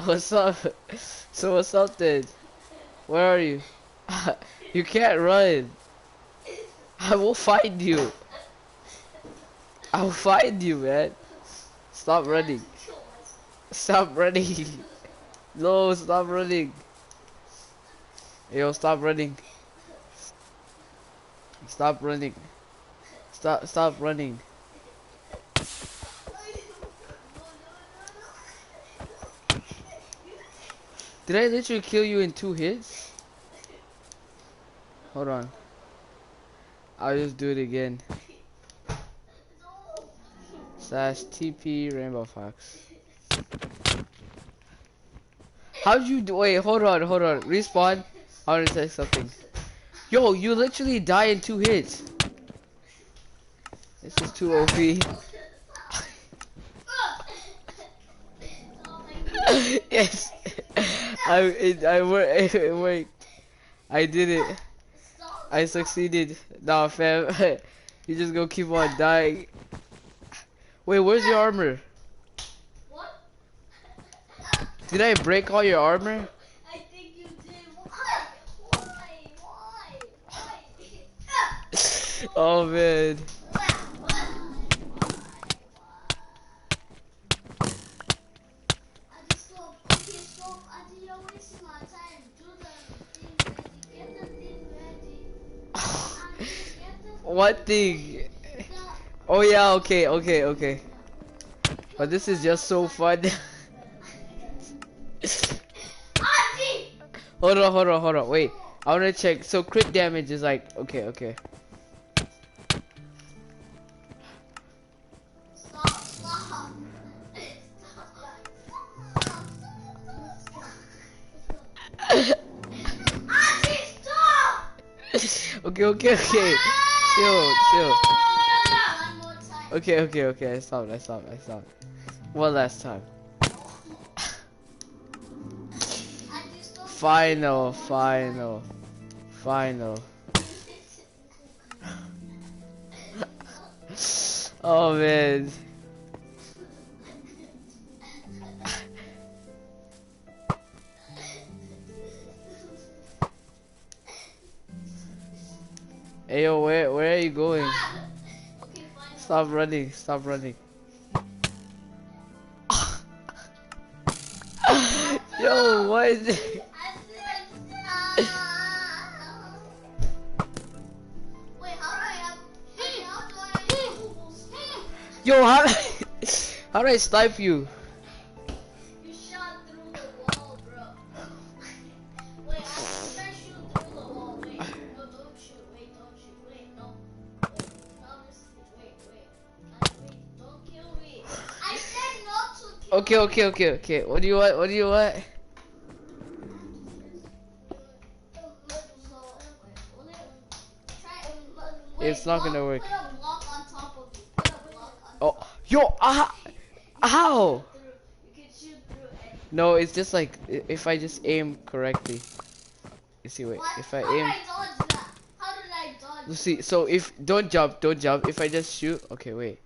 What's up? So what's up then? Where are you? You can't run. I will find you. I will find you, man. Stop running. Stop running. No, stop running. Yo, stop running. Stop running. Stop running. Did I literally kill you in 2 hits? Hold on. I'll just do it again. Slash TP Rainbow Fox. How'd you do? Wait, hold on. Respawn. I want to say something. Yo, you literally die in 2 hits. This is too OP. Yes. It worked. I did it. I succeeded. Nah, fam. You just gonna keep on dying. Wait, where's your armor? What? Did I break all your armor? I think you did. Why? Oh man. I just stop. Okay, stop. I think you're wasting my time. Do the thing ready. Get the thing ready. Get the What thing? the Oh yeah, okay. But this is just so fun. Auntie! Hold on. Wait, I wanna check. So crit damage is like okay. Stop. Okay, okay, okay. Chill, chill. One more time. Okay, okay, okay. I stopped. I stopped. I stopped. One last time. I just don't Final, one time. final, final. Oh man. Hey yo, where are you going? Okay, fine. Stop running, stop running. Yo, what is it? I said, wait, how do I Yo, how how do I snipe you? You shot through the wall, bro. Wait, I should try shoot through the wall. Wait, no, don't shoot. Wait, don't shoot. Wait, no. Wait, promise me. Wait. Don't kill me. I said not to kill Okay, okay, okay, okay. What do you want? What do you want? It's not gonna work. Put a block on top of you. Put a block on Oh, top. yo, how? You can shoot through anything. No, it's just like if I just aim correctly. You see, wait, What? if I How did aim. I dodge that? How did I dodge You see, so if don't jump, don't jump. If I just shoot, okay, wait.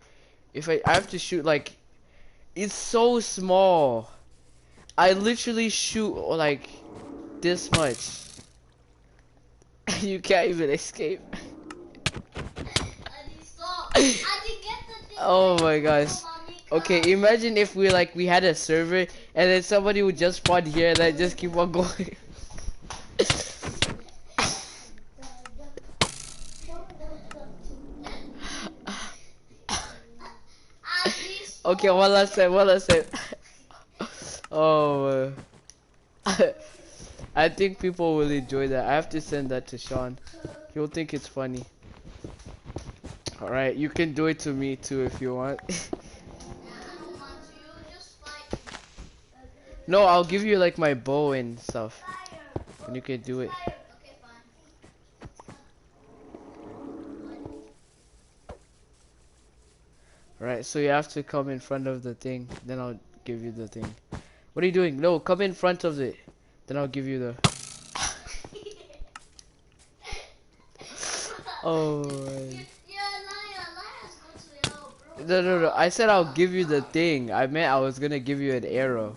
If I have to shoot like, it's so small. I literally shoot like this much. You can't even escape. I need stop. I did get the thing. Oh my gosh. Okay, imagine if we had a server and then somebody would just spawn here and then just keep on going. Okay, one last time, one last time. Oh, I think people will enjoy that. I have to send that to Sean. He'll think it's funny. Alright, you can do it to me too if you want. No, I'll give you like my bow and stuff. And you can do it. Alright, so you have to come in front of the thing. Then I'll give you the thing. What are you doing? No, come in front of it. Then I'll give you the... Oh man. No. I said I'll give you the thing. I meant I was gonna give you an arrow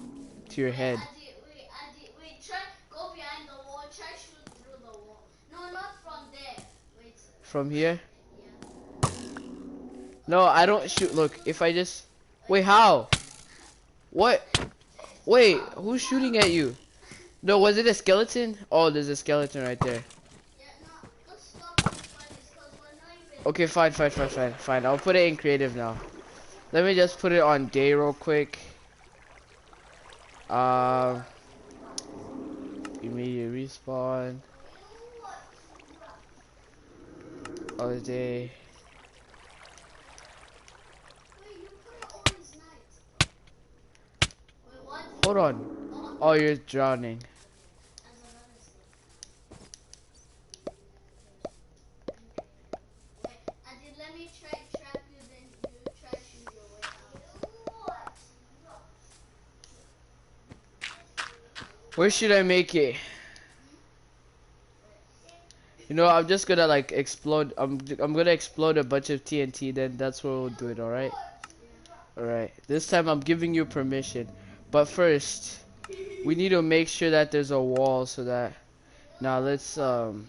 to your head. Wait, try go behind the wall, try shoot through the wall. No, not from there. Wait. From here? Yeah. No, I don't shoot. Look, if I just... Wait, how? What? Wait, who's shooting at you? No, was it a skeleton? Oh, there's a skeleton right there. Okay, fine. I'll put it in creative now. Let me just put it on day real quick. Immediate respawn. Other day. Hold on. Oh, you're drowning. Let me try trap you, then you try shoot your way out. Where should I make it? You know, I'm just gonna like explode. I'm gonna explode a bunch of TNT. Then that's where we'll do it. All right. All right. This time I'm giving you permission. But first, we need to make sure that there's a wall so that. Now let's hold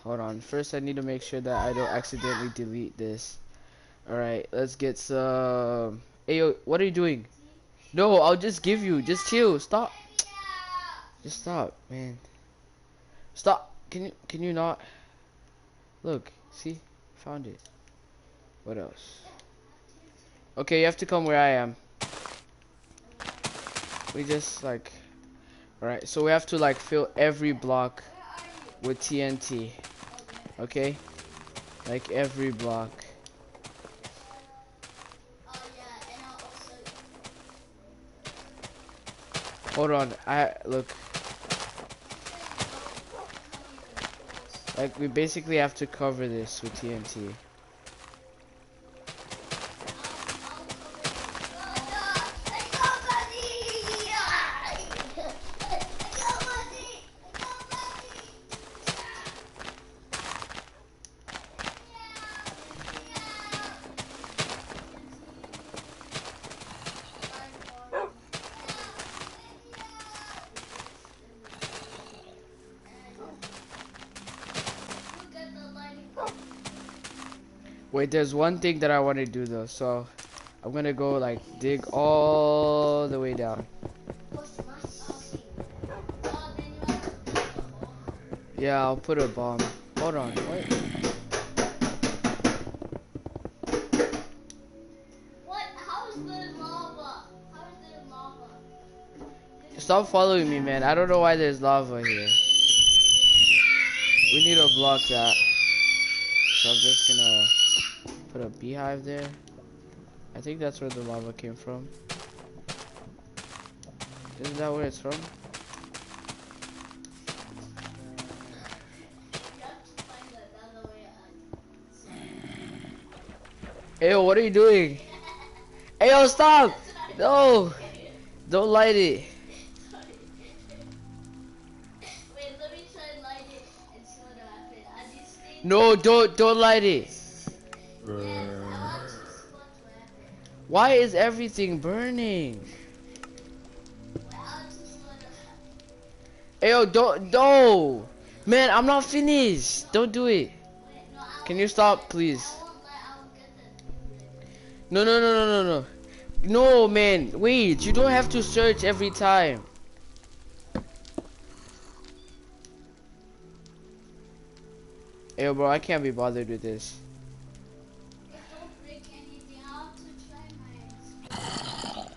on. First, I need to make sure that I don't accidentally delete this. All right. Let's get some. Hey, yo, what are you doing? No, I'll just give you. Just chill. Stop. Just stop, man. Stop. Can you not? Look, see? Found it. What else? Okay, you have to come where I am. We just like... Alright, so we have to like fill every block with TNT. Okay? Like every block. Hold on, look. Like, we basically have to cover this with TNT. Wait, there's one thing that I want to do though, so I'm gonna go like dig all the way down. Yeah, I'll put a bomb. Hold on, what? What? How is there lava? How is there lava? Stop following me, man. I don't know why there's lava here. We need to block that. So I'm just gonna put a beehive there. I think that's where the lava came from. Isn't that where it's from? Ayo, what are you doing? Ayo, stop! No! Don't light it. Wait, let me try and light it and see what happens. I just think. No, don't light it. Yes, I want to see what happen. Why is everything burning? Wait, I want to see what happen. Ayo, don't. Man, I'm not finished. Don't do it. Wait, no, I Can you stop, please? won't let. I will get the thing ready. No. No, man. Wait, you don't have to search every time. Ayo, bro, I can't be bothered with this. Don't break anything. I want to try my.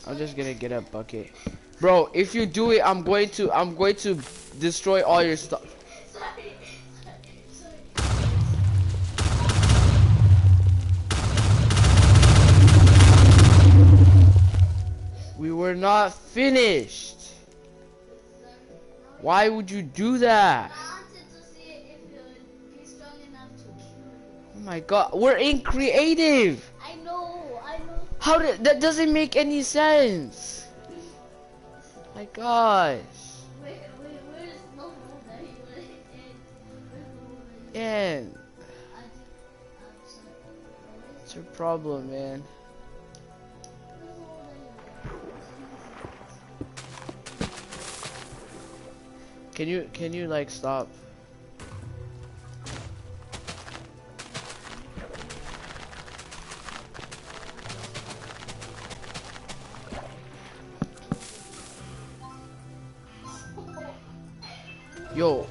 I'm just gonna get a bucket. Bro, if you do it, I'm going to destroy all your stuff. Sorry. We were not finished. Why would you do that? I wanted to see if you would be strong enough to kill me. Oh my god, we're in creative. I know. How did that doesn't make any sense? My gosh. Where's the hole that you were in? Where's the hole that you Man, I'm sorry. what's your problem, man? Where's the hole that you were in? Can you like stop? Yo.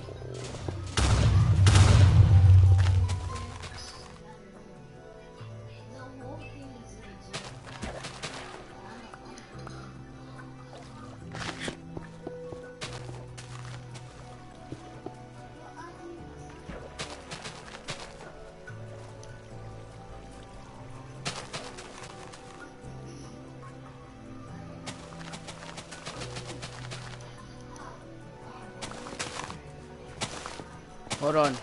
The whole thing is legit. Hold on.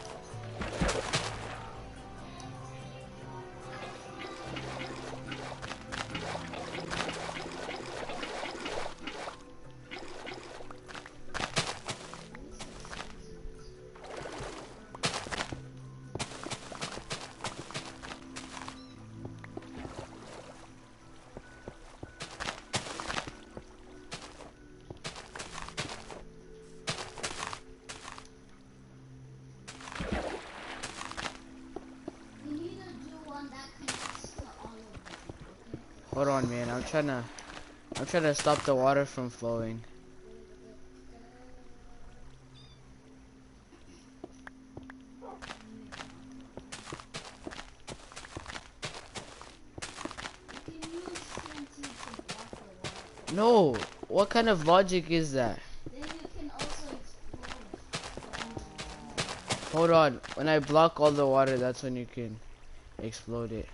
We need to do one that connects to all of them, okay? Hold on, man. I'm trying to stop the water from flowing. We can use TNT to block the water. No. What kind of logic is that? Then you can also explode. Hold on. When I block all the water, that's when you can explode it.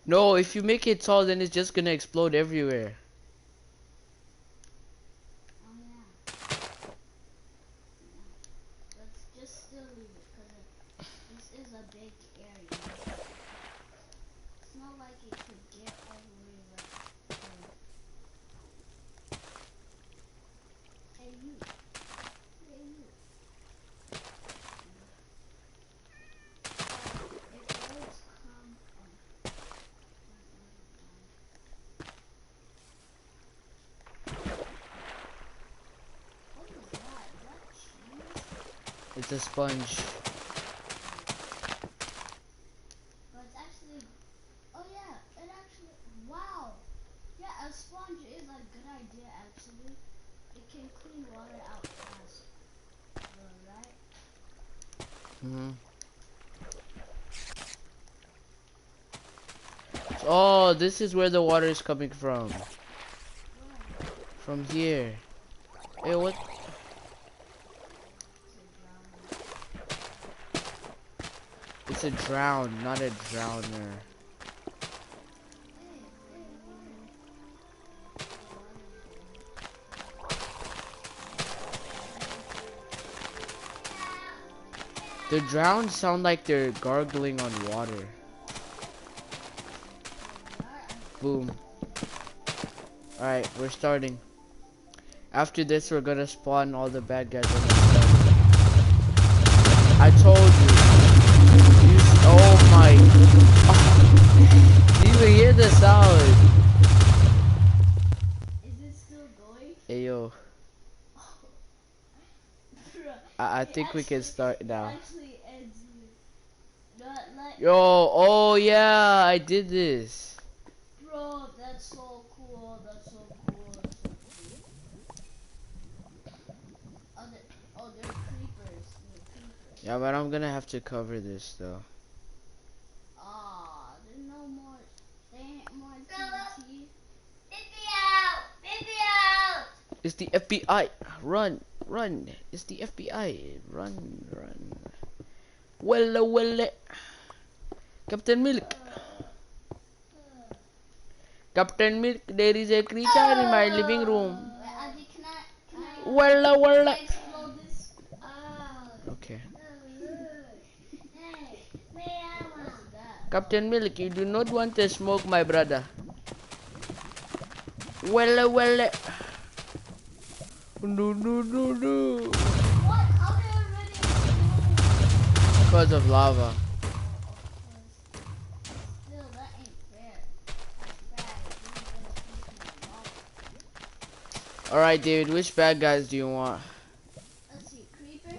No, if you make it tall, then it's just gonna explode everywhere. Oh yeah. Let's just still leave it, because this is a big area. It's not like it could get all the way right here. Hey you. Hey you. If roads come what is that? Is that cheese? It's a sponge. But it's actually, oh yeah, it actually, wow. Yeah, a sponge is a good idea actually. It can clean water out fast. Right? Oh, this is where the water is coming from. Where? From here. Hey, what? It's a drown, not a drowner. The drowns sound like they're gargling on water. Boom. Alright, we're starting. After this, we're gonna spawn all the bad guys on the start. I told you. Oh my. Do you even hear the sound? Is it still going? Hey yo. I think we can start now. Actually ends here. Yo, oh yeah, I did this. Bro, that's so cool. That's so cool. That's so cool. Oh, there's creepers. Yeah, but I'm gonna have to cover this though. Ah, there's no more. There ain't more TNT. It's the FBI. Run, run. It's the FBI. Run, run. Well. Captain Milk. Captain Milk, there is a creature in my living room. Adi, can I Well. explode this? Okay. What's that? Captain Milk, you do not want to smoke, my brother. Well. No. What? How did I already explode? Because of lava. Still, that ain't fair. That's bad. Alright, David, which bad guys do you want? Let's see, creeper.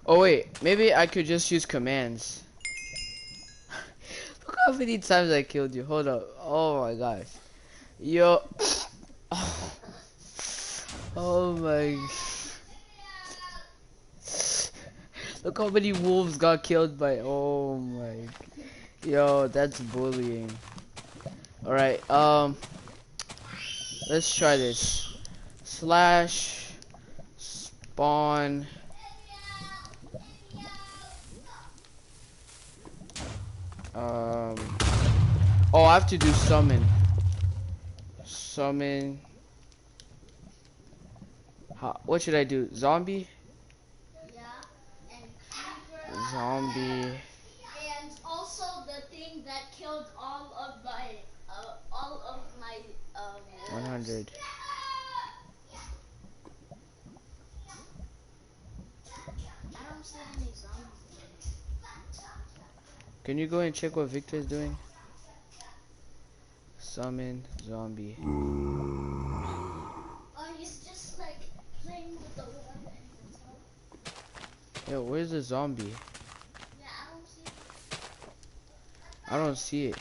Oh wait, maybe I could just use commands. Look how many times I killed you. Hold up. Oh my gosh. Yo. Oh my. Look how many wolves got killed by. Oh my. Yo, that's bullying. Alright, let's try this. Slash spawn. Oh, I have to do summon. Summon. What should I do? Zombie? Yeah. And creeper. Zombie. And also the thing that killed all of my 100. I don't see any zombies. Can you go and check what Victor is doing? Summon zombie. Oh, he's just like playing with the water and the top. Yo, where's the zombie? Yeah, I don't see it. I don't see it.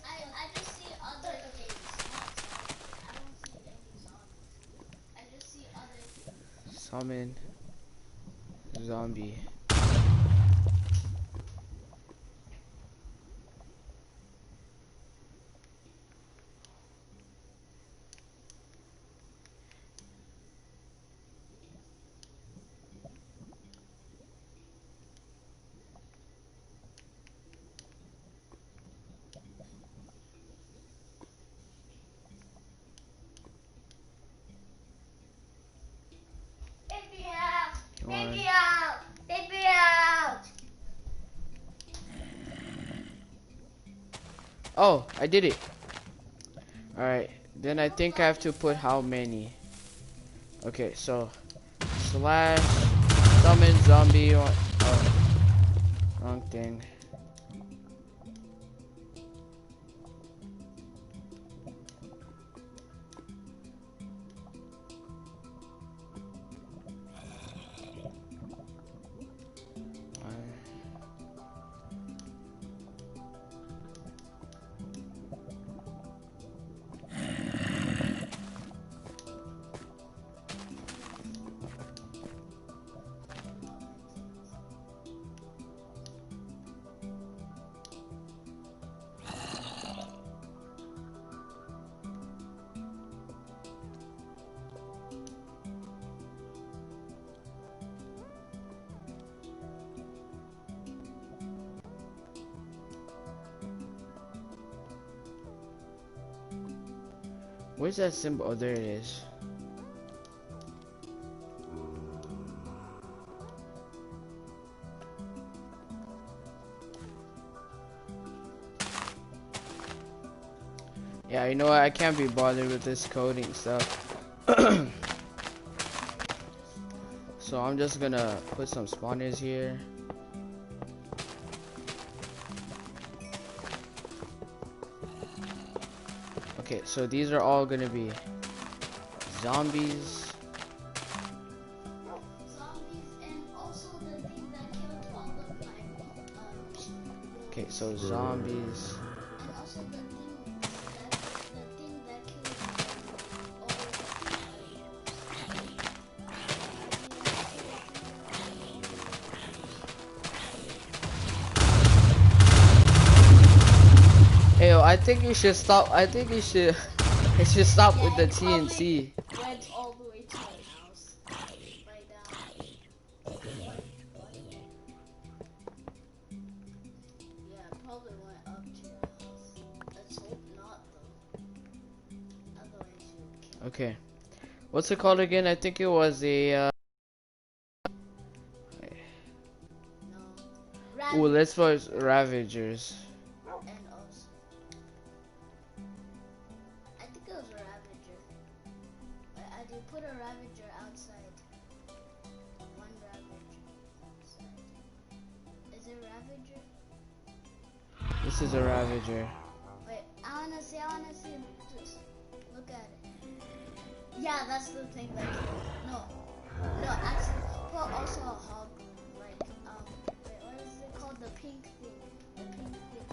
I just see other things. I don't see any zombies. I just see other things. Summon zombie. Oh, I did it. Alright, then I think I have to put how many? Okay, so slash summon zombie or oh, wrong thing. Where's that symbol? Oh, there it is. Yeah, you know what? I can't be bothered with this coding stuff. So I'm just gonna put some spawners here. Okay, so these are all gonna be zombies. Zombies and also the thing that killed all of my Okay, so zombies. and also the thing that killed all of Hey, yo, I think you should stop. I think you should. You should stop with the it probably TNT. went all the way to my house. Right down. Yeah, it probably went up to your house. Let's hope not though. Otherwise you would kill. Okay, what's it called again? I think it was a. No. Ooh, let's vote Ravagers. And also, I think it was a Ravager. I did put a Ravager outside. One Ravager outside. Is it Ravager? This is a Ravager. Wait, I wanna see. Just look at it. Yeah, that's the thing that killed. No, actually, put also a hog. Like, wait, what is it called? The pink thing. The pink thing.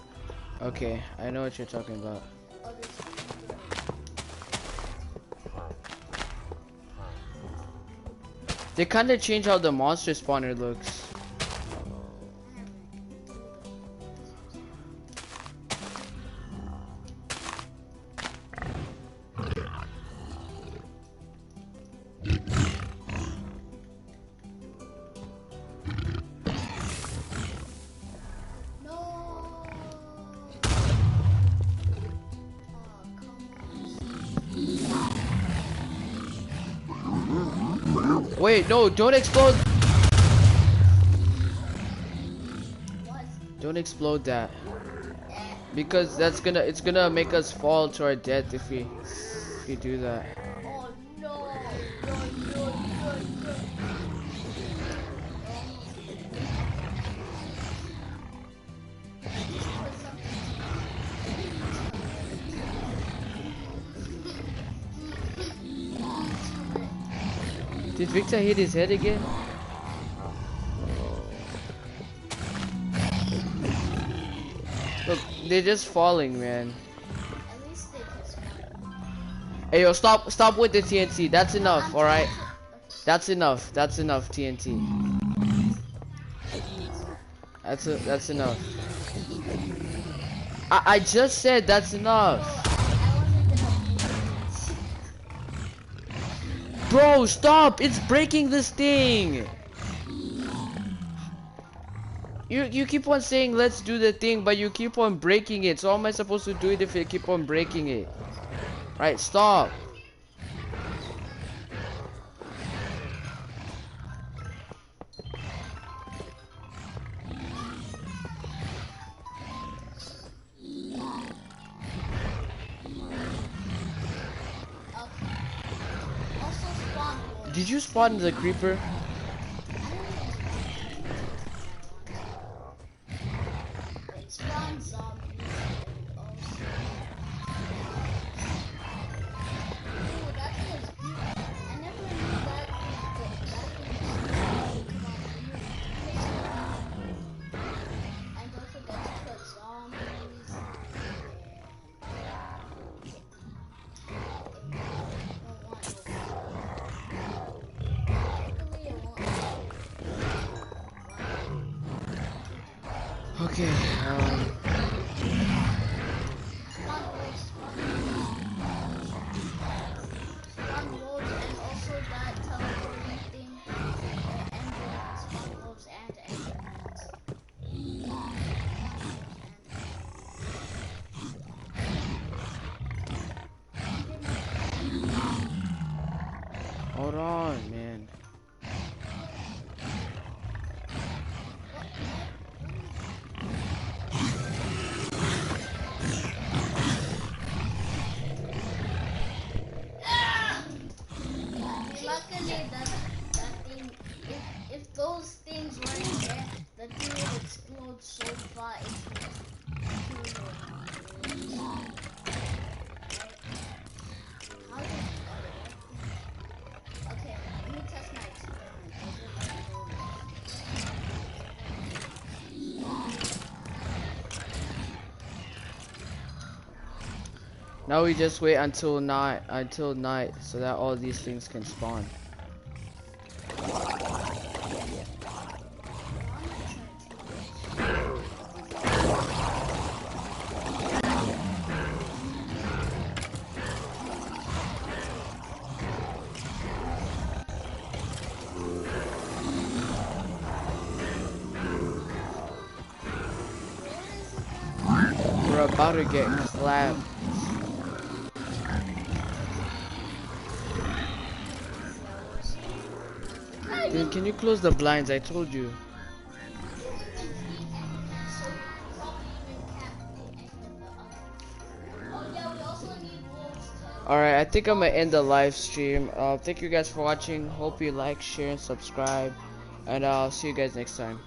Okay, I know what you're talking about. Oh, this pink thing. They kind of change how the monster spawner looks. No. Oh, come on. Wait, no, don't explode. What? Don't explode that. Because it's gonna make us fall to our death if we do that. Oh no. Did Victor hit his head again? Look, they're just falling, man. At least they can spawn. Hey, yo, stop with the TNT. That's enough, all right? That's enough. That's enough TNT. That's enough. I just said that's enough. Bro, stop! It's breaking this thing. You keep on saying let's do the thing, but you keep on breaking it. So how am I supposed to do it if you keep on breaking it? Right, stop. did you spawn the creeper? It spawns zombies and also. Ooh, that was beautiful. I never knew that that thing come out weird. And don't forget to put zombies Okay. Spawn wolves and also that teleporting thing, spawn wolves and endermans. Hold on, man. Luckily, that thing, if those things weren't there, the thing would explode so far into how does okay, let me test my experiment. Now we just wait until night so that all these things can spawn. We're about to get clapped. Dude, can you close the blinds? I told you. Alright, I think I'm gonna end the live stream. Thank you guys for watching. Hope you like, share, and subscribe. And I'll see you guys next time.